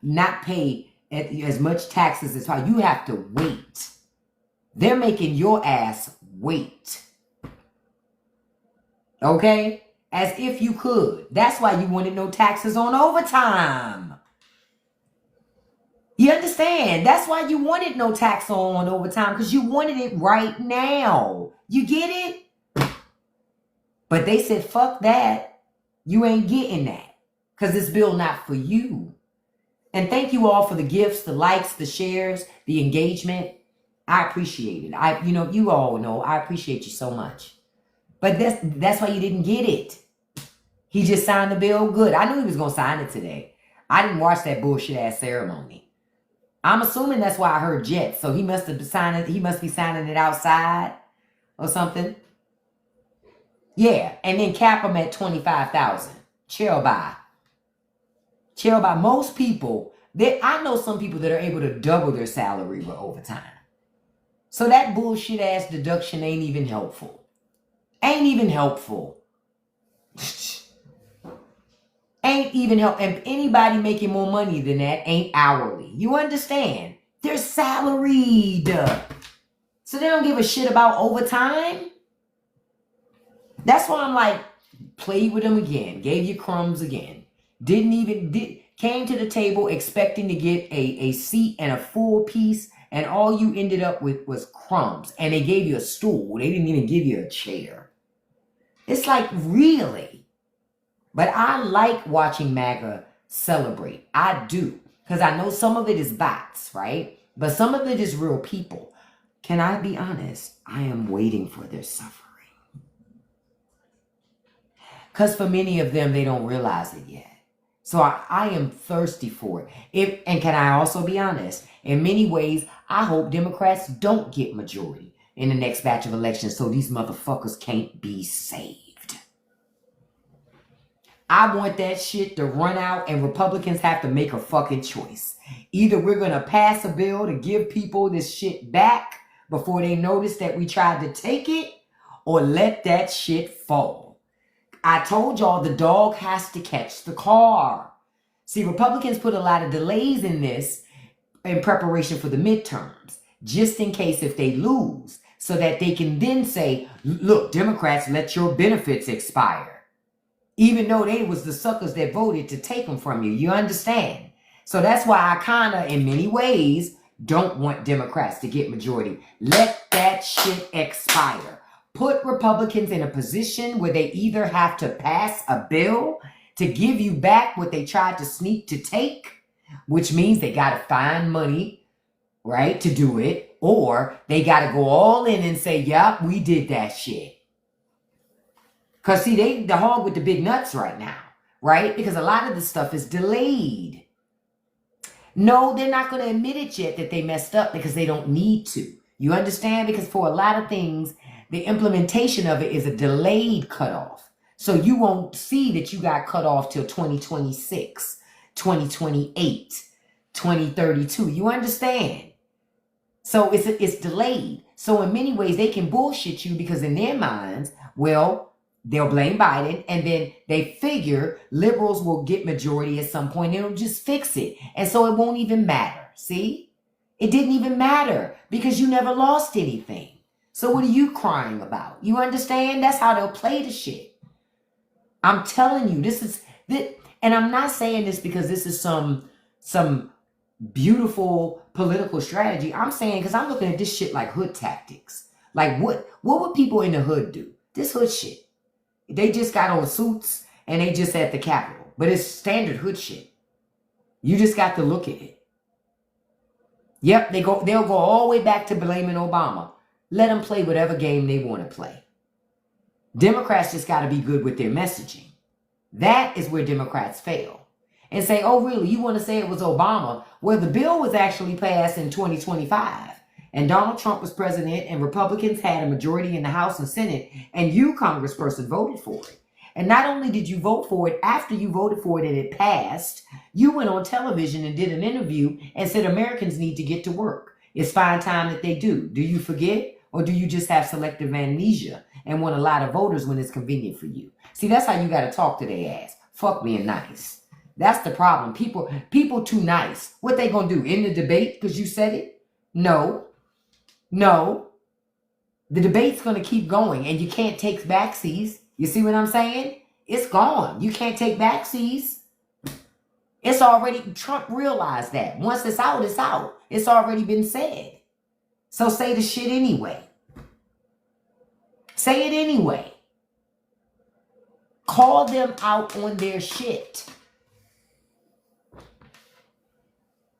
not pay as much taxes as possible. You have to wait. They're making your ass wait. Okay? As if you could. That's why you wanted no taxes on overtime. You understand? That's why you wanted no tax on overtime, because you wanted it right now. You get it? But they said, fuck that. You ain't getting that. Because this bill not for you. And thank you all for the gifts, the likes, the shares, the engagement. I appreciate it. You all know I appreciate you so much. But that's why you didn't get it. He just signed the bill. Good. I knew he was going to sign it today. I didn't watch that bullshit ass ceremony. I'm assuming that's why I heard Jets. So he must have signed it. He must be signing it outside or something. Yeah. And then cap him at 25,000. Chill by. Most people, I know some people that are able to double their salary with overtime. So that bullshit ass deduction ain't even helpful. Ain't even helpful. Ain't even help. And anybody making more money than that ain't hourly. You understand? They're salaried. So they don't give a shit about overtime. That's why I'm like, played with them again. Gave you crumbs again. Can't came to the table expecting to get a seat and a full piece, and all you ended up with was crumbs. And they gave you a stool. They didn't even give you a chair. It's like, really? But I like watching MAGA celebrate. I do. Because I know some of it is bots, right? But some of it is real people. Can I be honest? I am waiting for their suffering. Because for many of them, they don't realize it yet. So I am thirsty for it. And can I also be honest? In many ways, I hope Democrats don't get majority in the next batch of elections so these motherfuckers can't be saved. I want that shit to run out and Republicans have to make a fucking choice. Either we're going to pass a bill to give people this shit back before they notice that we tried to take it, or let that shit fall. I told y'all the dog has to catch the car. See, Republicans put a lot of delays in this in preparation for the midterms, just in case if they lose, so that they can then say, look, Democrats, let your benefits expire. Even though they was the suckers that voted to take them from you. You understand? So that's why I kind of, in many ways, don't want Democrats to get majority. Let that shit expire. Put Republicans in a position where they either have to pass a bill to give you back what they tried to sneak to take, which means they got to find money, right, to do it, or they got to go all in and say, yep, we did that shit. Because, see, they the hog with the big nuts right now, right? Because a lot of the stuff is delayed. No, they're not going to admit it yet that they messed up because they don't need to. You understand? Because for a lot of things, the implementation of it is a delayed cutoff. So you won't see that you got cut off till 2026, 2028, 2032. You understand? So it's delayed. So in many ways, they can bullshit you because in their minds, well, they'll blame Biden, and then they figure liberals will get majority at some point. It'll just fix it. And so it won't even matter. See? It didn't even matter because you never lost anything. So what are you crying about? You understand? That's how they'll play the shit. I'm telling you, and I'm not saying this because this is some beautiful political strategy. I'm saying because I'm looking at this shit like hood tactics. Like what would people in the hood do? This hood shit. They just got on suits and they just at the Capitol. But it's standard hood shit. You just got to look at it. Yep, they'll go all the way back to blaming Obama. Let them play whatever game they want to play. Democrats just got to be good with their messaging. That is where Democrats fail. And say, oh, really, you want to say it was Obama? Well, the bill was actually passed in 2025. And Donald Trump was president and Republicans had a majority in the House and Senate. And you, congressperson, voted for it. And not only did you vote for it, after you voted for it and it passed, you went on television and did an interview and said Americans need to get to work. It's fine time that they do. Do you forget? Or do you just have selective amnesia and want a lot of voters when it's convenient for you? See, that's how you got to talk to their ass. Fuck being nice. That's the problem. People too nice. What they going to do? End the debate because you said it? No. The debate's going to keep going and you can't take backsies. You see what I'm saying? It's gone. You can't take backsies. It's already, Trump realized that. Once it's out, it's out. It's already been said. So say the shit anyway. Say it anyway. Call them out on their shit.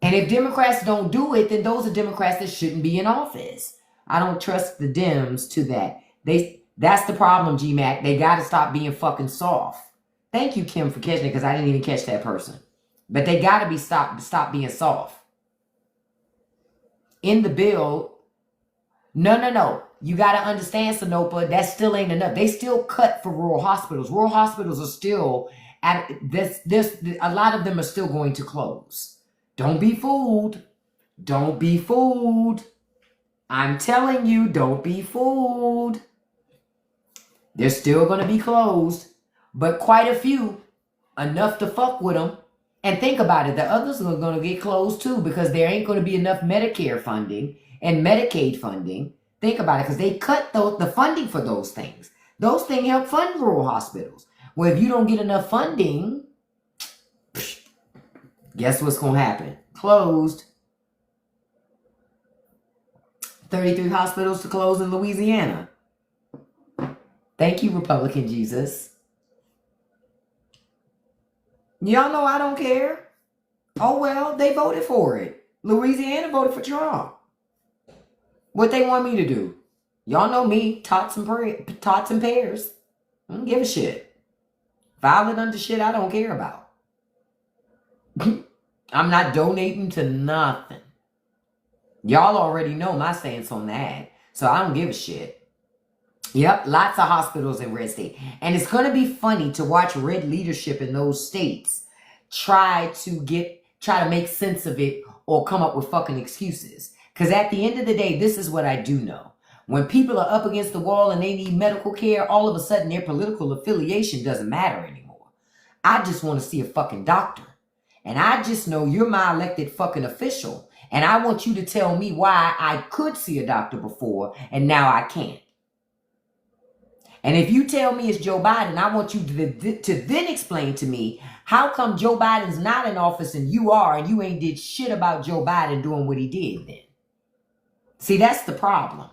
And if Democrats don't do it, then those are Democrats that shouldn't be in office. I don't trust the Dems to that. That's the problem, G-Mac. They got to stop being fucking soft. Thank you, Kim, for catching it because I didn't even catch that person. But they got to stop being soft. In the bill, no. You got to understand, Sanopa, that still ain't enough. They still cut for rural hospitals. Rural hospitals are still, a lot of them are still going to close. Don't be fooled. Don't be fooled. I'm telling you, don't be fooled. They're still going to be closed, but quite a few, enough to fuck with them. And think about it, the others are going to get closed too because there ain't going to be enough Medicare funding and Medicaid funding. Think about it because they cut the funding for those things. Those things help fund rural hospitals. Well, if you don't get enough funding, Guess what's going to happen? Closed. 33 hospitals to close in Louisiana. Thank you, Republican Jesus. Y'all know I don't care. Oh, well, they voted for it. Louisiana voted for Trump. What they want me to do? Y'all know me, tots and pears. I don't give a shit. Violent under shit I don't care about. I'm not donating to nothing. Y'all already know my stance on that. So I don't give a shit. Yep, lots of hospitals in red state. And it's going to be funny to watch red leadership in those states try to make sense of it or come up with fucking excuses. Because at the end of the day, this is what I do know. When people are up against the wall and they need medical care, all of a sudden their political affiliation doesn't matter anymore. I just want to see a fucking doctor. And I just know you're my elected fucking official. And I want you to tell me why I could see a doctor before and now I can't. And if you tell me it's Joe Biden, I want you to then explain to me how come Joe Biden's not in office and you are, and you ain't did shit about Joe Biden doing what he did then. See, that's the problem.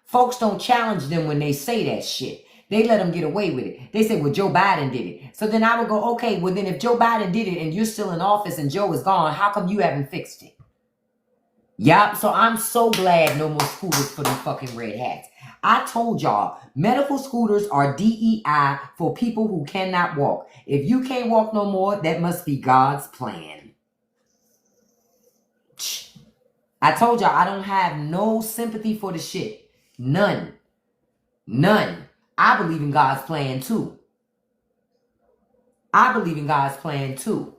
Folks don't challenge them when they say that shit. They let them get away with it. They say, well, Joe Biden did it. So then I would go, okay, well then if Joe Biden did it and you're still in office and Joe is gone, how come you haven't fixed it? Yup, so I'm so glad no more scooters for them fucking red hats. I told y'all, medical scooters are DEI for people who cannot walk. If you can't walk no more, that must be God's plan. I told y'all I don't have no sympathy for the shit. None. None. I believe in God's plan too. I believe in God's plan too.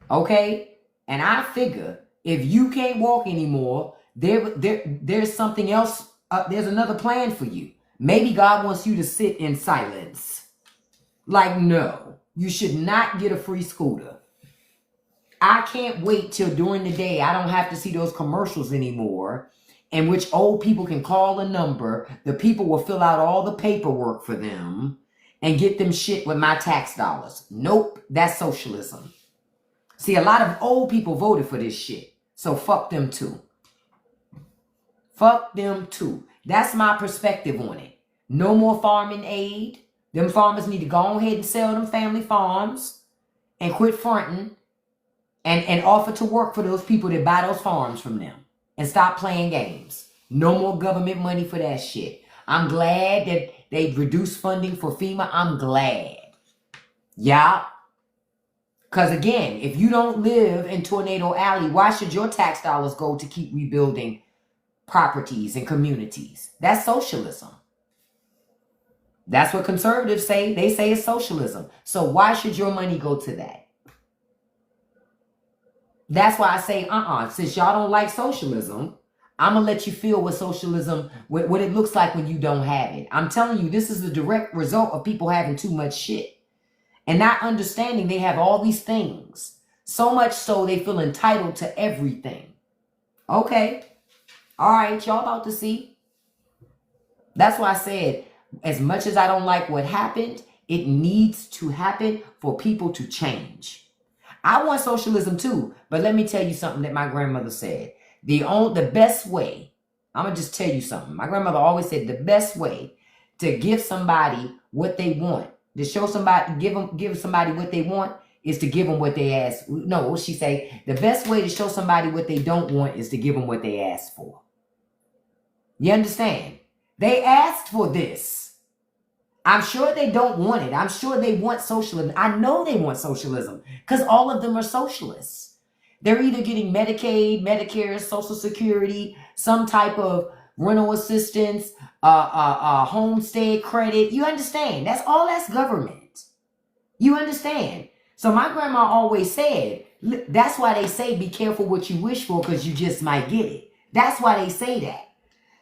Okay? And I figure if you can't walk anymore, there's something else. There's another plan for you. Maybe God wants you to sit in silence. Like, no, you should not get a free scooter. I can't wait till during the day I don't have to see those commercials anymore in which old people can call a number. The people will fill out all the paperwork for them and get them shit with my tax dollars. Nope, that's socialism. See, a lot of old people voted for this shit. So fuck them too. Fuck them too. That's my perspective on it. No more farming aid. Them farmers need to go ahead and sell them family farms and quit fronting and offer to work for those people that buy those farms from them and stop playing games. No more government money for that shit. I'm glad that they've reduced funding for FEMA. I'm glad. Yeah. Because again, if you don't live in Tornado Alley, why should your tax dollars go to keep rebuilding properties and communities? That's socialism. That's what conservatives say. They say it's socialism. So why should your money go to that? That's why I say, since y'all don't like socialism, I'm going to let you feel what socialism, what it looks like when you don't have it. I'm telling you, this is the direct result of people having too much shit and not understanding they have all these things. So much so they feel entitled to everything. Okay. All right, y'all about to see. That's why I said, as much as I don't like what happened, it needs to happen for people to change. I want socialism too, but let me tell you something that my grandmother said. The best way, I'm going to just tell you something. My grandmother always said the best way to give somebody what they want, to show somebody, give somebody what they want, is to give them what they ask. No, what she say? The best way to show somebody what they don't want is to give them what they ask for. You understand? They asked for this. I'm sure they don't want it. I'm sure they want socialism. I know they want socialism because all of them are socialists. They're either getting Medicaid, Medicare, Social Security, some type of rental assistance, homestead credit. You understand? That's government. You understand? So my grandma always said, that's why they say be careful what you wish for because you just might get it. That's why they say that.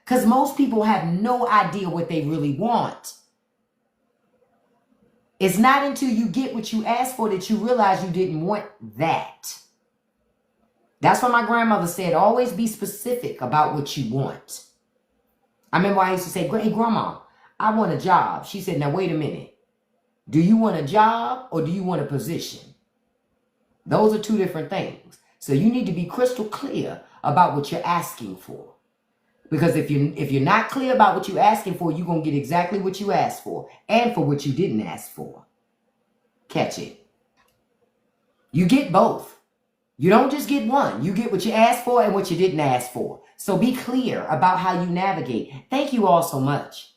Because most people have no idea what they really want. It's not until you get what you asked for that you realize you didn't want that. That's why my grandmother said, always be specific about what you want. I remember I used to say, hey, Grandma, I want a job. She said, now, wait a minute. Do you want a job or do you want a position? Those are two different things. So you need to be crystal clear about what you're asking for. Because if you're not clear about what you're asking for, you're going to get exactly what you asked for and for what you didn't ask for. Catch it. You get both. You don't just get one. You get what you asked for and what you didn't ask for. So be clear about how you navigate. Thank you all so much.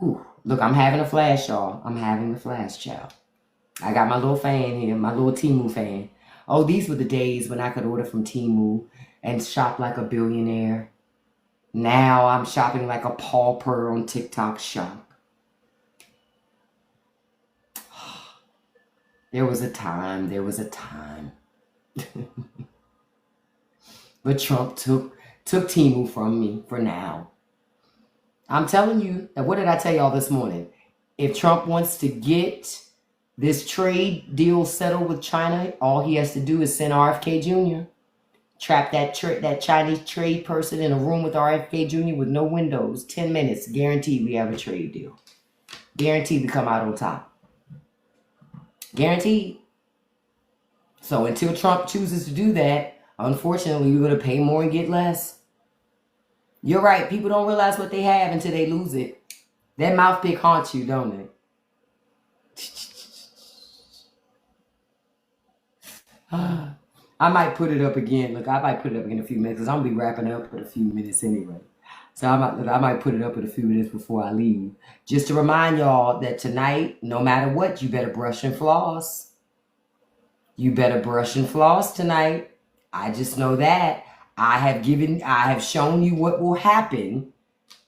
Ooh, look, I'm having a flash, y'all. I'm having a flash, child. I got my little fan here, my little Temu fan. Oh, these were the days when I could order from Temu and shop like a billionaire. Now I'm shopping like a pauper on TikTok Shop. There was a time. But Trump took Temu from me for now. I'm telling you, and what did I tell y'all this morning? If Trump wants to get this trade deal settled with China, all he has to do is send RFK Jr. Trap that Chinese trade person in a room with RFK Jr. with no windows. 10 minutes. Guaranteed we have a trade deal. Guaranteed to come out on top. Guaranteed. So until Trump chooses to do that, unfortunately, we're going to pay more and get less. You're right. People don't realize what they have until they lose it. That mouth pick haunts you, don't it? I might put it up again. Look, I might put it up in a few minutes because I'm going to be wrapping up in a few minutes anyway. So I might put it up in a few minutes before I leave. Just to remind y'all that tonight, no matter what, you better brush and floss. You better brush and floss tonight. I just know that. I have shown you what will happen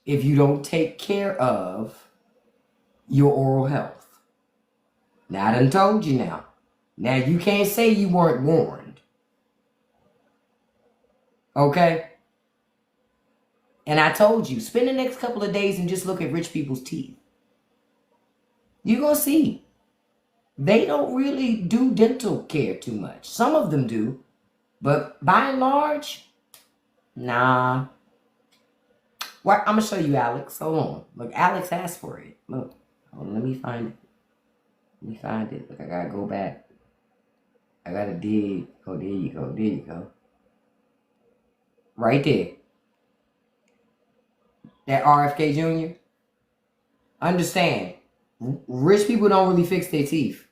if you don't take care of your oral health. Now, I done told you now. Now, you can't say you weren't warned. Okay? And I told you, spend the next couple of days and just look at rich people's teeth. You're going to see. They don't really do dental care too much. Some of them do. But by and large, nah. Well, I'm going to show you, Alex. Hold on. Look, Alex asked for it. Look. Hold on, let me find it. Let me find it. Look, I got to go back. I got to dig. Oh, there you go. There you go. Right there. That RFK Jr. Understand, rich people don't really fix their teeth.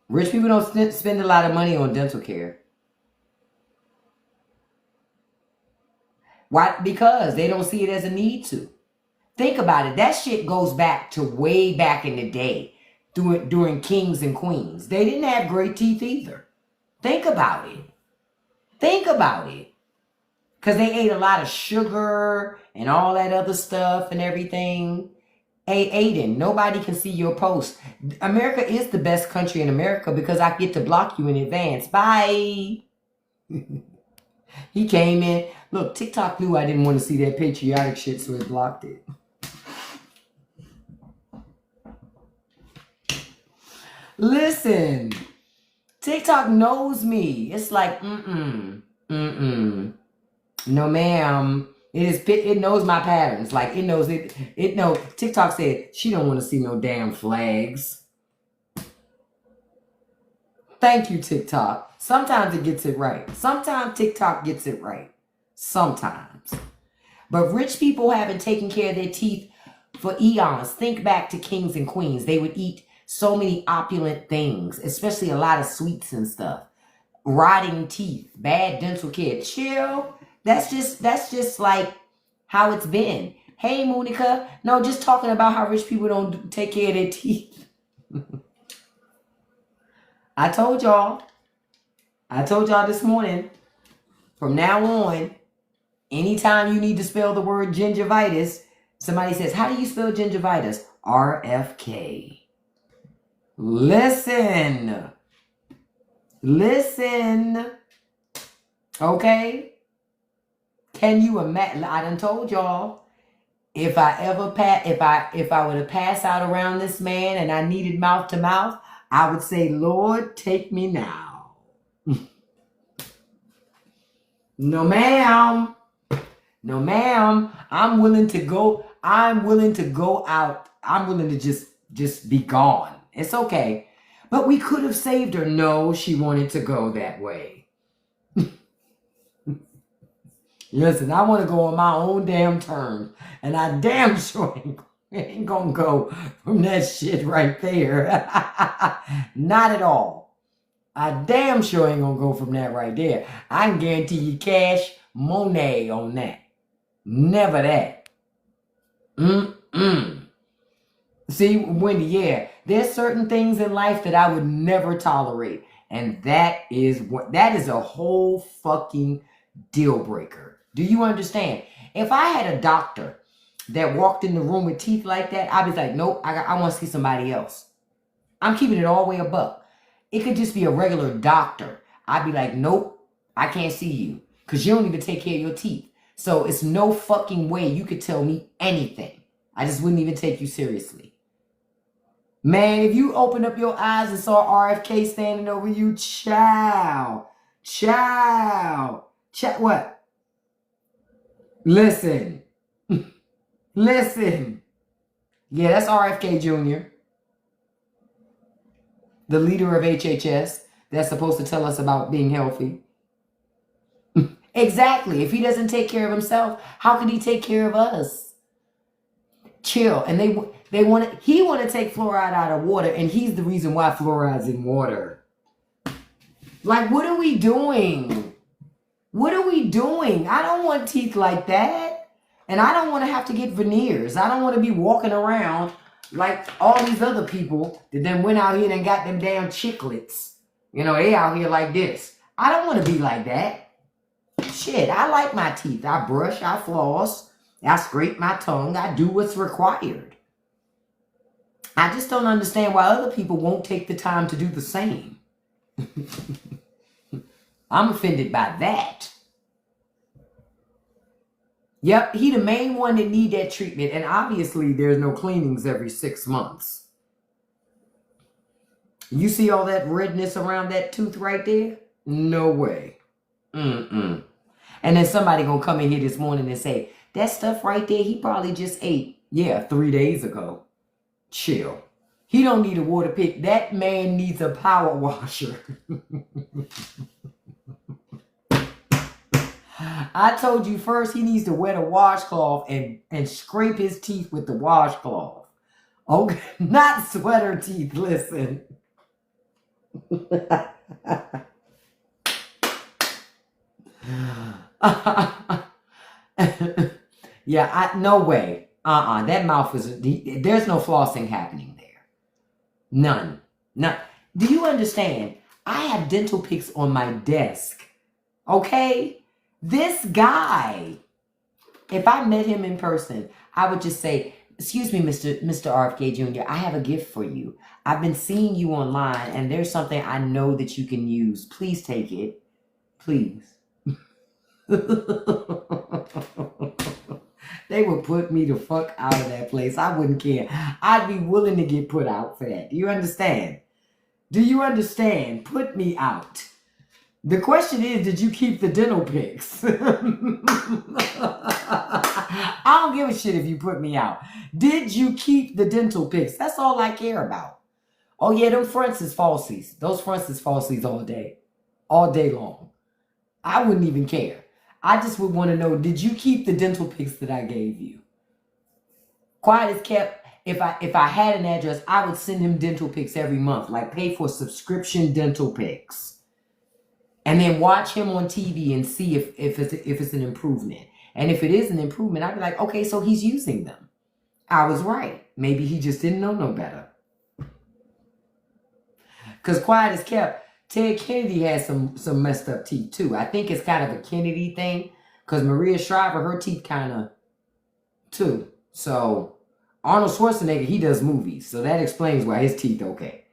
Rich people don't spend a lot of money on dental care. Why? Because they don't see it as a need to. Think about it. That shit goes back to way back in the day during kings and queens. They didn't have great teeth either. Think about it. Think about it. Because they ate a lot of sugar and all that other stuff and everything. Hey, Aiden, nobody can see your post. America is the best country in America because I get to block you in advance. Bye. He came in. Look, TikTok knew I didn't want to see that patriotic shit, so it blocked it. Listen, TikTok knows me. It's like, no, ma'am. It knows my patterns. Like it knows it. It knows. TikTok said she don't want to see no damn flags. Thank you, TikTok. Sometimes it gets it right. Sometimes TikTok gets it right. Sometimes. But rich people haven't taken care of their teeth for eons. Think back to kings and queens. They would eat so many opulent things, especially a lot of sweets and stuff. Rotting teeth, bad dental care. Chill. That's just like how it's been. Hey, Monica. No, just talking about how rich people don't take care of their teeth. I told y'all this morning, from now on, anytime you need to spell the word gingivitis, somebody says, how do you spell gingivitis? RFK. Listen. Okay? Can you imagine? I done told y'all, if I were to pass out around this man and I needed mouth to mouth, I would say, Lord, take me now. No, ma'am. No, ma'am. I'm willing to go out. I'm willing to just be gone It's okay. But we could have saved her. No, she wanted to go that way. Listen, I want to go on my own damn terms. And I damn sure ain't gonna go from that shit right there. Not at all. I damn sure ain't gonna go from that right there. I can guarantee you cash money on that. Never that. See, Wendy, yeah, there's certain things in life that I would never tolerate. And that is a whole fucking deal breaker. Do you understand? If I had a doctor that walked in the room with teeth like that, I'd be like, nope, I want to see somebody else. I'm keeping it all the way above. It could just be a regular doctor. I'd be like, nope, I can't see you because you don't even take care of your teeth. So it's no fucking way you could tell me anything. I just wouldn't even take you seriously. Man, if you opened up your eyes and saw RFK standing over you, child, what? Listen. Listen. Yeah, that's RFK Jr., the leader of HHS that's supposed to tell us about being healthy. Exactly. If he doesn't take care of himself, how can he take care of us? Chill. And he want to take fluoride out of water, and he's the reason why fluoride's in water. Like, what are we doing? What are we doing? I don't want teeth like that. And I don't want to have to get veneers. I don't want to be walking around like all these other people that then went out here and got them damn chiclets. You know, they out here like this. I don't want to be like that. Shit, I like my teeth. I brush, I floss, I scrape my tongue. I do what's required. I just don't understand why other people won't take the time to do the same. I'm offended by that. Yep, he the main one that need that treatment. And obviously there's no cleanings every 6 months. You see all that redness around that tooth right there? No way. And then somebody gonna come in here this morning and say, that stuff right there, he probably just ate. Yeah, 3 days ago. Chill. He don't need a water pick. That man needs a power washer. I told you first he needs to wet a washcloth and scrape his teeth with the washcloth. Okay, not sweater teeth, listen. Yeah, no way. That mouth is, there's no flossing happening there. None. Do you understand? I have dental picks on my desk. Okay? This guy, if I met him in person, I would just say, excuse me, Mr. RFK Jr., I have a gift for you. I've been seeing you online, and there's something I know that you can use. Please take it. Please. They would put me the fuck out of that place. I wouldn't care. I'd be willing to get put out for that. Do you understand? Do you understand? Put me out. The question is, did you keep the dental picks? I don't give a shit if you put me out. Did you keep the dental picks? That's all I care about. Oh yeah, them fronts is falsies. Those fronts is falsies all day. All day long. I wouldn't even care. I just would want to know, did you keep the dental picks that I gave you? Quiet as kept. If I had an address, I would send him dental picks every month. Like pay for subscription dental picks. And then watch him on TV and see if it's an improvement. And if it is an improvement, I'd be like, okay, so he's using them. I was right. Maybe he just didn't know no better. Because quiet as kept, Ted Kennedy has some messed up teeth too. I think it's kind of a Kennedy thing. Because Maria Shriver, her teeth kind of too. So Arnold Schwarzenegger, he does movies. So that explains why his teeth okay.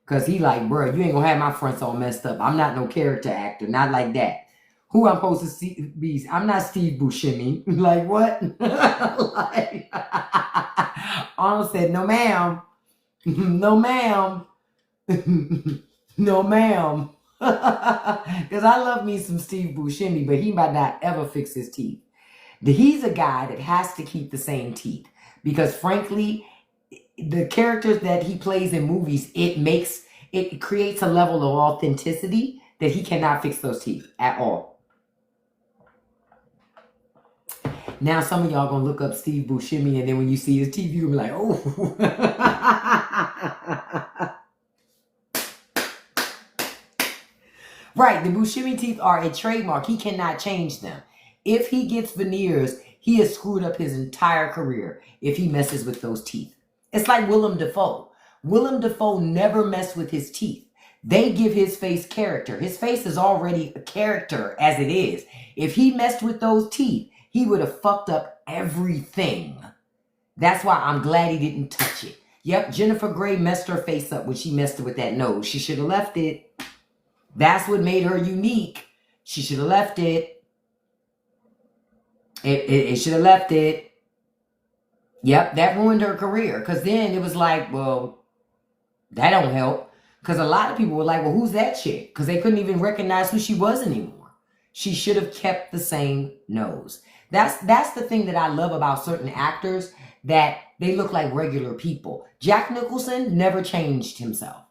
Because he like, bro, you ain't going to have my fronts all messed up. I'm not no character actor. Not like that. Who I'm supposed to be? I'm not Steve Buscemi. Like, what? Like, Arnold said, no, ma'am. No, ma'am. No, ma'am. Because I love me some Steve Buscemi, but he might not ever fix his teeth. He's a guy that has to keep the same teeth. Because frankly, the characters that he plays in movies, it creates a level of authenticity that he cannot fix those teeth at all. Now some of y'all gonna look up Steve Buscemi, and then when you see his teeth, you're gonna be like, oh. Right, the Buscemi teeth are a trademark. He cannot change them. If he gets veneers, he has screwed up his entire career if he messes with those teeth. It's like Willem Dafoe. Willem Dafoe never messed with his teeth. They give his face character. His face is already a character as it is. If he messed with those teeth, he would have fucked up everything. That's why I'm glad he didn't touch it. Yep, Jennifer Grey messed her face up when she messed with that nose. She should have left it. That's what made her unique. She should have left it. It should have left it. Yep, that ruined her career. Because then it was like, well, that don't help. Because a lot of people were like, well, who's that chick? Because they couldn't even recognize who she was anymore. She should have kept the same nose. That's the thing that I love about certain actors, that they look like regular people. Jack Nicholson never changed himself.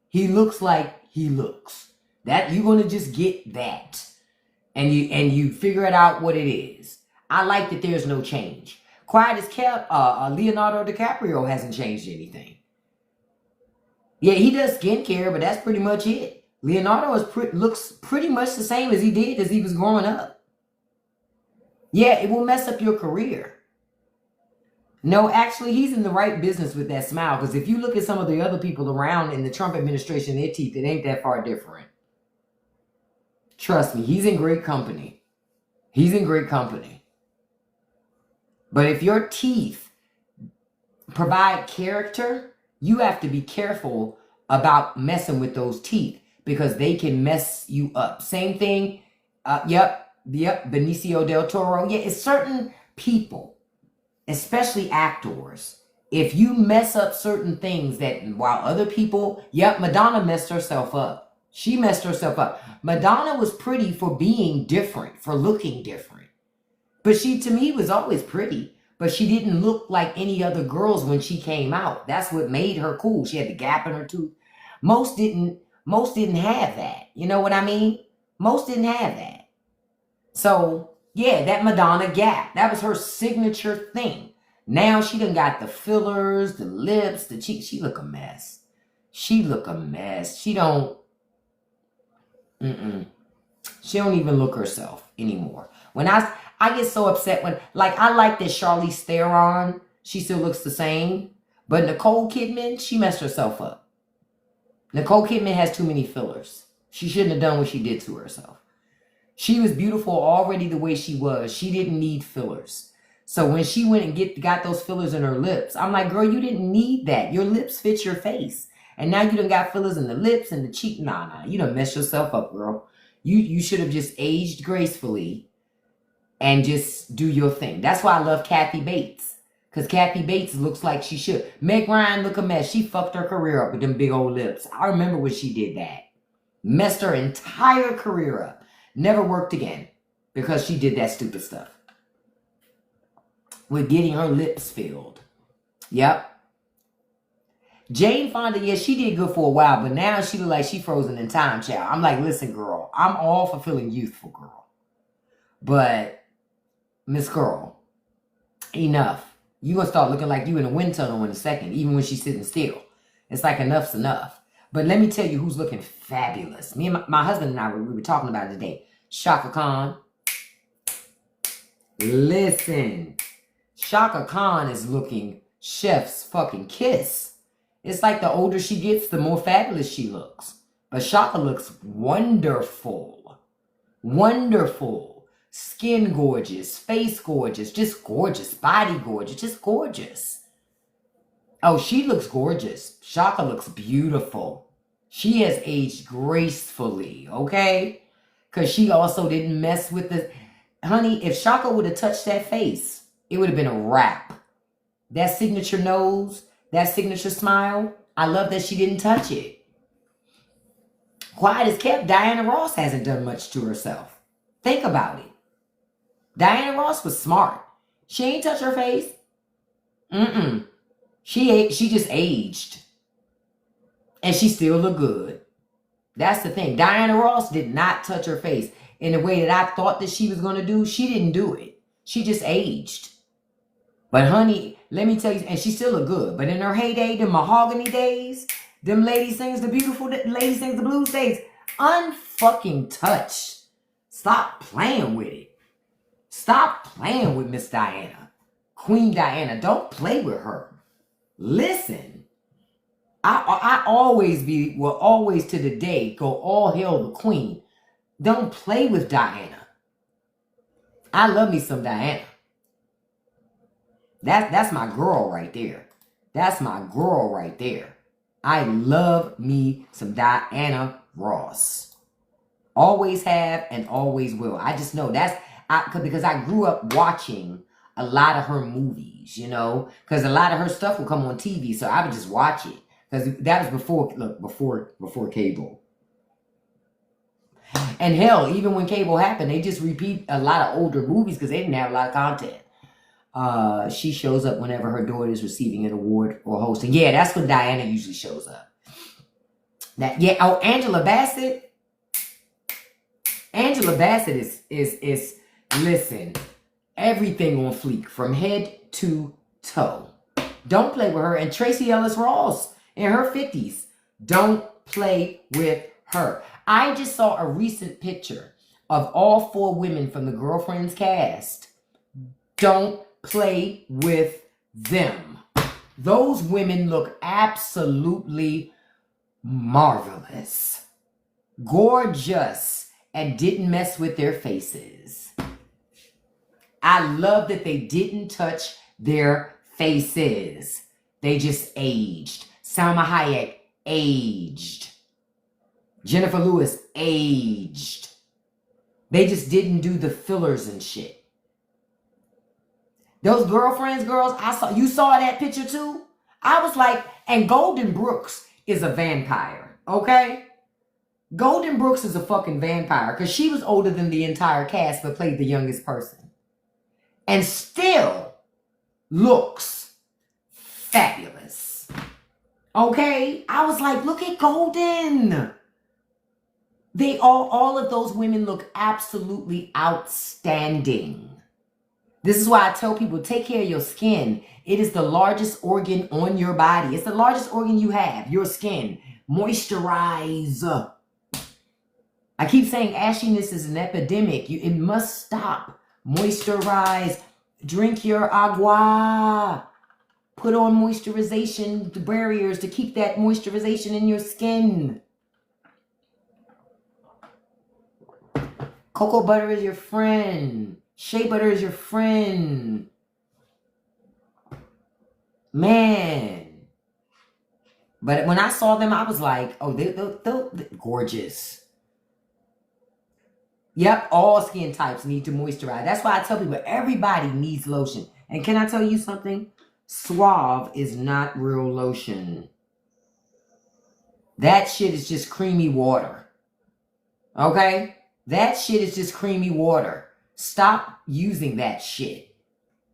He looks like he looks. That you're going to just get that. And you figure it out what it is. I like that there's no change. Quiet as kept, Leonardo DiCaprio hasn't changed anything. Yeah, he does skincare, but that's pretty much it. Leonardo looks pretty much the same as he did as he was growing up. Yeah, it will mess up your career. No, actually, he's in the right business with that smile. Because if you look at some of the other people around in the Trump administration, their teeth, it ain't that far different. Trust me, he's in great company. He's in great company. But if your teeth provide character, you have to be careful about messing with those teeth because they can mess you up. Same thing. Yep, Benicio del Toro. Yeah, it's certain people, especially actors. If you mess up certain things that while other people, yep, Madonna messed herself up. She messed herself up. Madonna was pretty for being different, for looking different. But she, to me, was always pretty. But she didn't look like any other girls when she came out. That's what made her cool. She had the gap in her tooth. Most didn't have that. You know what I mean? Most didn't have that. So, yeah, that Madonna gap, that was her signature thing. Now she done got the fillers, the lips, the cheeks. She look a mess. She look a mess. She don't even look herself anymore. When I get so upset when, like, I like that Charlize Theron, she still looks the same. But Nicole Kidman, she messed herself up. Nicole Kidman has too many fillers. She shouldn't have done what she did to herself. She was beautiful already the way she was. She didn't need fillers. So when she went and got those fillers in her lips, I'm like, girl, you didn't need that. Your lips fit your face. And now you done got fillers in the lips and the cheek. Nah. You done messed yourself up, girl. You should have just aged gracefully and just do your thing. That's why I love Kathy Bates. Because Kathy Bates looks like she should. Meg Ryan look a mess. She fucked her career up with them big old lips. I remember when she did that. Messed her entire career up. Never worked again. Because she did that stupid stuff. With getting her lips filled. Yep. Jane Fonda, yeah, she did good for a while, but now she look like she frozen in time, child. I'm like, listen, girl, I'm all for feeling youthful, girl. But, Miss Girl, enough. You gonna start looking like you in a wind tunnel in a second, even when she's sitting still. It's like enough's enough. But let me tell you who's looking fabulous. Me and my husband and I, we were talking about it today. Shaka Khan. Listen. Shaka Khan is looking chef's fucking kiss. It's like the older she gets, the more fabulous she looks. But Shaka looks wonderful. Wonderful. Skin gorgeous. Face gorgeous. Just gorgeous. Body gorgeous. Just gorgeous. Oh, she looks gorgeous. Shaka looks beautiful. She has aged gracefully, okay? Because she also didn't mess with the... Honey, if Shaka would have touched that face, it would have been a wrap. That signature nose... That signature smile, I love that she didn't touch it. Quiet as kept, Diana Ross hasn't done much to herself. Think about it. Diana Ross was smart. She ain't touch her face. She just aged. And she still look good. That's the thing. Diana Ross did not touch her face in the way that I thought that she was going to do. She didn't do it. She just aged. But honey, let me tell you, and she still look good. But in her heyday, the mahogany days, them lady sings the beautiful, lady sings the blues days, unfucking touched. Stop playing with it. Stop playing with Miss Diana. Queen Diana. Don't play with her. Listen. I will always to the day go all hail the queen. Don't play with Diana. I love me some Diana. That's my girl right there. That's my girl right there. I love me some Diana Ross. Always have and always will. I just know because I grew up watching a lot of her movies, you know, because a lot of her stuff will come on TV, so I would just watch it. Because that was before cable. And hell, even when cable happened, they just repeat a lot of older movies because they didn't have a lot of content. She shows up whenever her daughter is receiving an award or hosting. Yeah, that's when Diana usually shows up. Angela Bassett. Angela Bassett is listen, everything on fleek from head to toe. Don't play with her. And Tracy Ellis Ross in her 50s. Don't play with her. I just saw a recent picture of all 4 women from the Girlfriends cast. Don't play with them. Those women look absolutely marvelous. Gorgeous. And didn't mess with their faces. I love that they didn't touch their faces. They just aged. Salma Hayek aged. Jennifer Lewis aged. They just didn't do the fillers and shit. Those Girlfriends girls, you saw that picture too? I was like, and Golden Brooks is a vampire, okay? Golden Brooks is a fucking vampire because she was older than the entire cast but played the youngest person. And still looks fabulous. Okay? I was like, look at Golden. All of those women look absolutely outstanding. This is why I tell people, take care of your skin. It is the largest organ on your body. It's the largest organ you have, your skin. Moisturize. I keep saying ashiness is an epidemic. It must stop. Moisturize. Drink your agua. Put on moisturization barriers to keep that moisturization in your skin. Cocoa butter is your friend. Shea butter is your friend. Man. But when I saw them, I was like, oh, they're gorgeous. Yep, all skin types need to moisturize. That's why I tell people everybody needs lotion. And can I tell you something? Suave is not real lotion. That shit is just creamy water. Okay? That shit is just creamy water. Stop using that shit.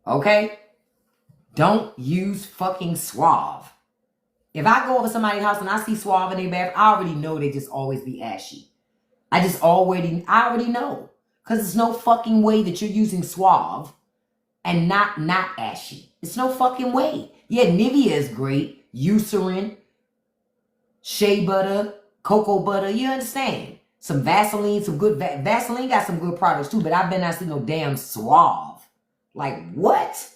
Okay? Don't use fucking Suave. If I go over somebody's house and I see Suave in their bath, I already know they just always be ashy. I already know. Because there's no fucking way that you're using Suave and not ashy. It's no fucking way. Yeah, Nivea is great. Eucerin, shea butter, cocoa butter. You understand? Some Vaseline, some good... Vaseline got some good products too, but I bet not see no damn Suave. Like, what?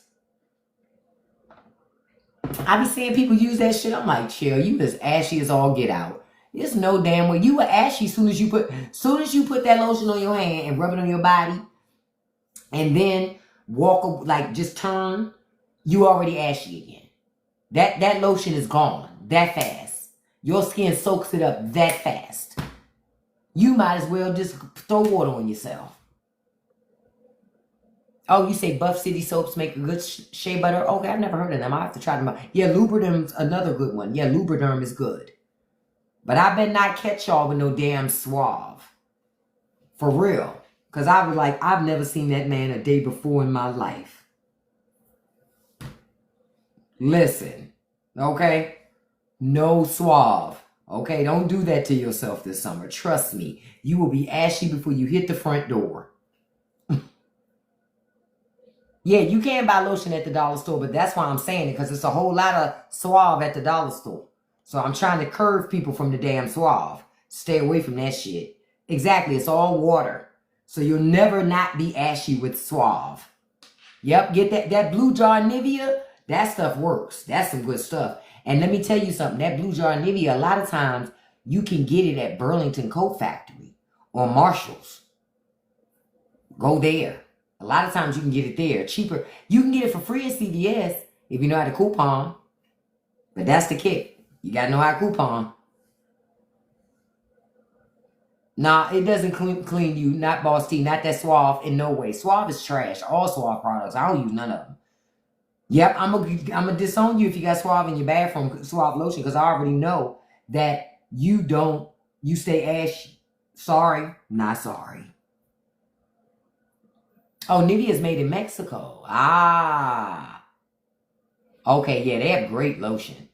I be seeing people use that shit. I'm like, chill, you as ashy as all get out. There's no damn way. You were ashy soon as you put that lotion on your hand and rub it on your body and then just turn, you already ashy again. That lotion is gone that fast. Your skin soaks it up that fast. You might as well just throw water on yourself. Oh, you say Buff City soaps make a good shea butter? Okay, I've never heard of them. I have to try them out. Yeah, Lubriderm's another good one. Yeah, Lubriderm is good. But I better not catch y'all with no damn Suave. For real. Because I was like, I've never seen that man a day before in my life. Listen. Okay? No Suave. Okay? Don't do that to yourself this summer. Trust me. You will be ashy before you hit the front door. Yeah, you can buy lotion at the dollar store, but that's why I'm saying it, because it's a whole lot of Suave at the dollar store. So I'm trying to curve people from the damn Suave. Stay away from that shit. Exactly. It's all water. So you'll never not be ashy with Suave. Yep, get that blue jar Nivea. That stuff works. That's some good stuff. And let me tell you something. That blue jar Nivea, a lot of times you can get it at Burlington Coat Factory or Marshall's. Go there. A lot of times you can get it there. Cheaper. You can get it for free at CVS if you know how to coupon. But that's the kick. You got to know how to coupon. Nah, it doesn't clean you. Not Boss T. Not that Suave in no way. Suave is trash. All Suave products. I don't use none of them. Yep, I'm gonna disown you if you got Suave in your bathroom, Suave lotion, because I already know that you stay ashy. Sorry, not sorry. Oh, Nivea is made in Mexico. Ah. Okay, yeah, they have great lotion.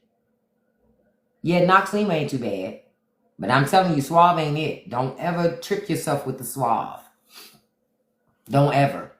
Yeah, Noxzema ain't too bad. But I'm telling you, Suave ain't it. Don't ever trick yourself with the Suave. Don't ever.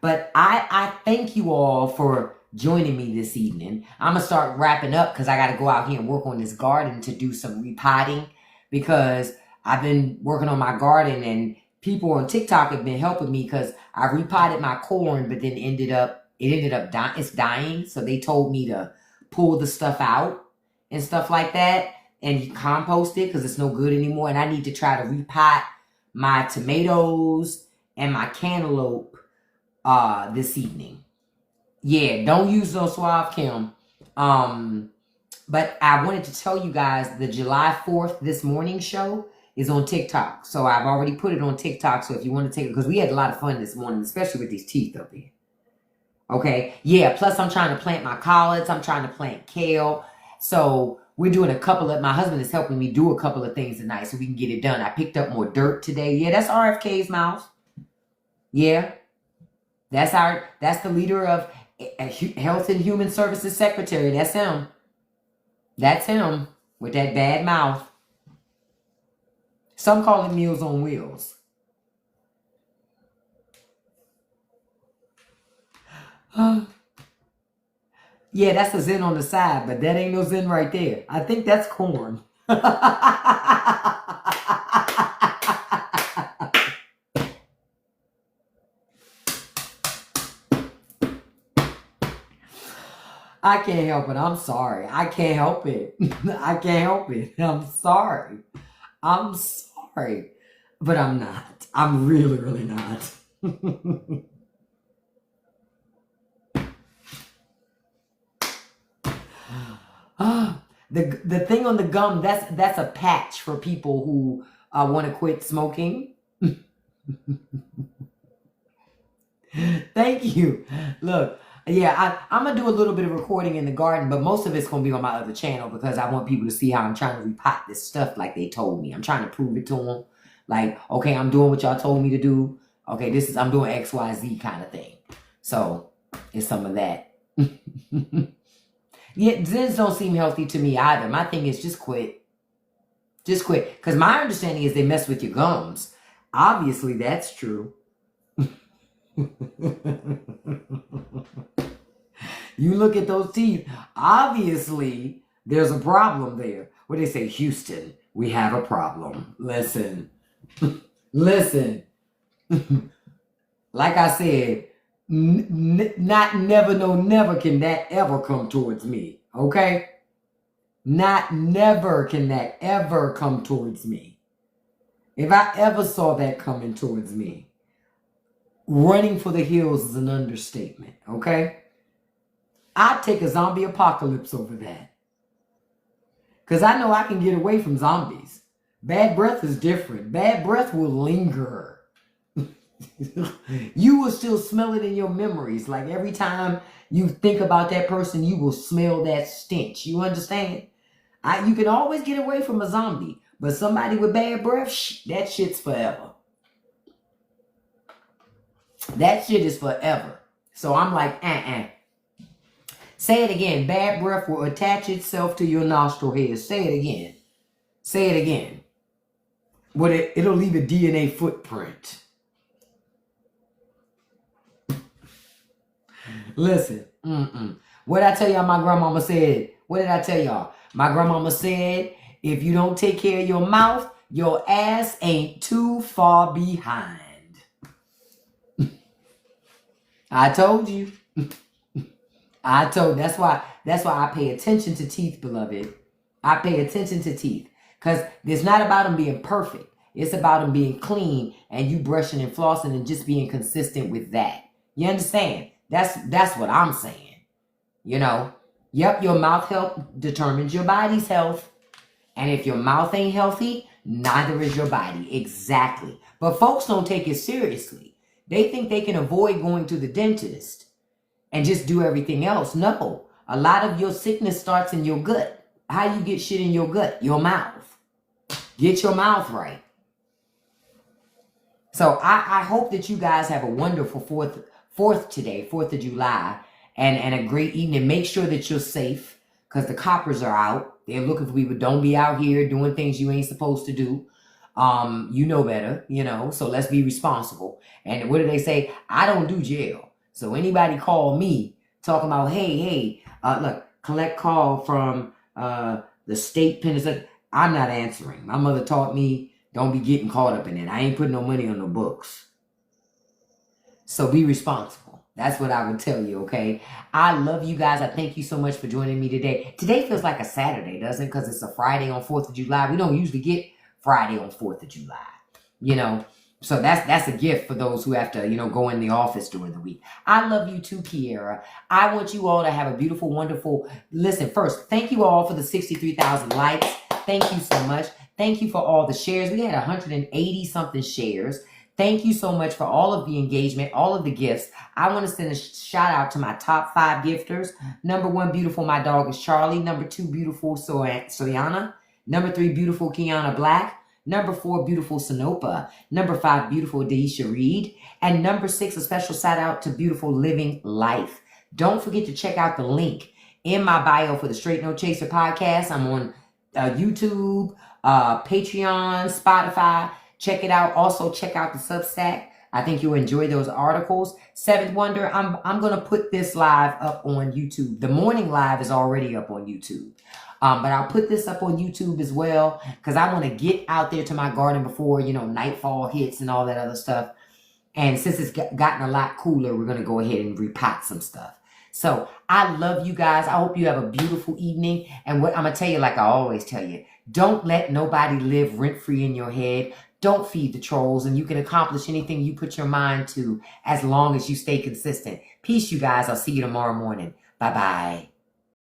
But I thank you all for joining me this evening. I'm going to start wrapping up because I got to go out here and work on this garden to do some repotting, because I've been working on my garden and people on TikTok have been helping me because I repotted my corn, but then it ended up dying. It's dying. So they told me to pull the stuff out and stuff like that and compost it because it's no good anymore. And I need to try to repot my tomatoes and my cantaloupe this evening. Yeah, don't use no Suave Kim. But I wanted to tell you guys the July 4th This Morning show is on TikTok. So I've already put it on TikTok. So if you want to take it, because we had a lot of fun this morning, especially with these teeth up here. Okay. Yeah. Plus I'm trying to plant my collards. I'm trying to plant kale. So we're doing my husband is helping me do a couple of things tonight so we can get it done. I picked up more dirt today. Yeah, that's RFK's mouse. Yeah. That's the leader of Health and Human Services Secretary. That's him. That's him with that bad mouth. Some call it Meals on Wheels. Yeah, that's a Zen on the side, but that ain't no Zen right there. I think that's corn. I can't help it. I'm sorry. I can't help it. I can't help it. I'm sorry. I'm sorry. But I'm not. I'm really, really not. The thing on the gum, that's a patch for people who want to quit smoking. Thank you. Look, yeah, I'm going to do a little bit of recording in the garden, but most of it's going to be on my other channel because I want people to see how I'm trying to repot this stuff like they told me. I'm trying to prove it to them. Like, okay, I'm doing what y'all told me to do. Okay, I'm doing XYZ kind of thing. So, it's some of that. Yeah, Zens don't seem healthy to me either. My thing is just quit. Just quit. Because my understanding is they mess with your gums. Obviously, that's true. You look at those teeth. Obviously, there's a problem there. What they say, Houston, we have a problem. Listen. Listen. Like I said, not never, no never can that ever come towards me. Okay? Not never can that ever come towards me. If I ever saw that coming towards me, running for the hills is an understatement. Okay? I'd take a zombie apocalypse over that. Because I know I can get away from zombies. Bad breath is different. Bad breath will linger. You will still smell it in your memories. Like every time you think about that person, you will smell that stench. You understand? You can always get away from a zombie. But somebody with bad breath, that shit's forever. That shit is forever. So I'm like, Say it again. Bad breath will attach itself to your nostril hairs. Say it again. Say it again. It'll leave a DNA footprint. Listen. What did I tell y'all my grandmama said? What did I tell y'all? My grandmama said, if you don't take care of your mouth, your ass ain't too far behind. I told you. That's why I pay attention to teeth, beloved. I pay attention to teeth. Because it's not about them being perfect. It's about them being clean and you brushing and flossing and just being consistent with that. You understand? That's what I'm saying. You know? Yep, your mouth health determines your body's health. And if your mouth ain't healthy, neither is your body. Exactly. But folks don't take it seriously. They think they can avoid going to the dentist and just do everything else. No. A lot of your sickness starts in your gut. How you get shit in your gut? Your mouth. Get your mouth right. So I hope that you guys have a wonderful 4th today, 4th of July, and a great evening. Make sure that you're safe because the coppers are out. They're looking for people. Don't be out here doing things you ain't supposed to do. You know better, so let's be responsible. And what do they say? I don't do jail. So anybody call me talking about, hey, look, collect call from the state penitentiary. I'm not answering. My mother taught me, don't be getting caught up in it. I ain't putting no money on no books. So be responsible. That's what I would tell you, okay? I love you guys. I thank you so much for joining me today. Today feels like a Saturday, doesn't it? Because it's a Friday on 4th of July. We don't usually get Friday on 4th of July, So that's a gift for those who have to, go in the office during the week. I love you too, Kiera. I want you all to have a beautiful, wonderful... Listen, first, thank you all for the 63,000 likes. Thank you so much. Thank you for all the shares. We had 180-something shares. Thank you so much for all of the engagement, all of the gifts. I want to send a shout out to my top 5 gifters. Number 1, beautiful, my dog is Charlie. Number 2, beautiful, Soyana. Number 3, beautiful, Kiana Black. Number 4, beautiful, Sanopa. Number 5, beautiful, Deisha Reed. And number 6, a special shout out to beautiful Living Life. Don't forget to check out the link in my bio for the Straight No Chaser podcast. I'm on YouTube, Patreon, Spotify. Check it out. Also, check out the Substack. I think you'll enjoy those articles. 7th Wonder, I'm going to put this live up on YouTube. The morning live is already up on YouTube. But I'll put this up on YouTube as well because I want to get out there to my garden before, nightfall hits and all that other stuff. And since it's gotten a lot cooler, we're going to go ahead and repot some stuff. So I love you guys. I hope you have a beautiful evening. And what I'm going to tell you, like I always tell you, don't let nobody live rent-free in your head. Don't feed the trolls, and you can accomplish anything you put your mind to as long as you stay consistent. Peace, you guys. I'll see you tomorrow morning. Bye-bye.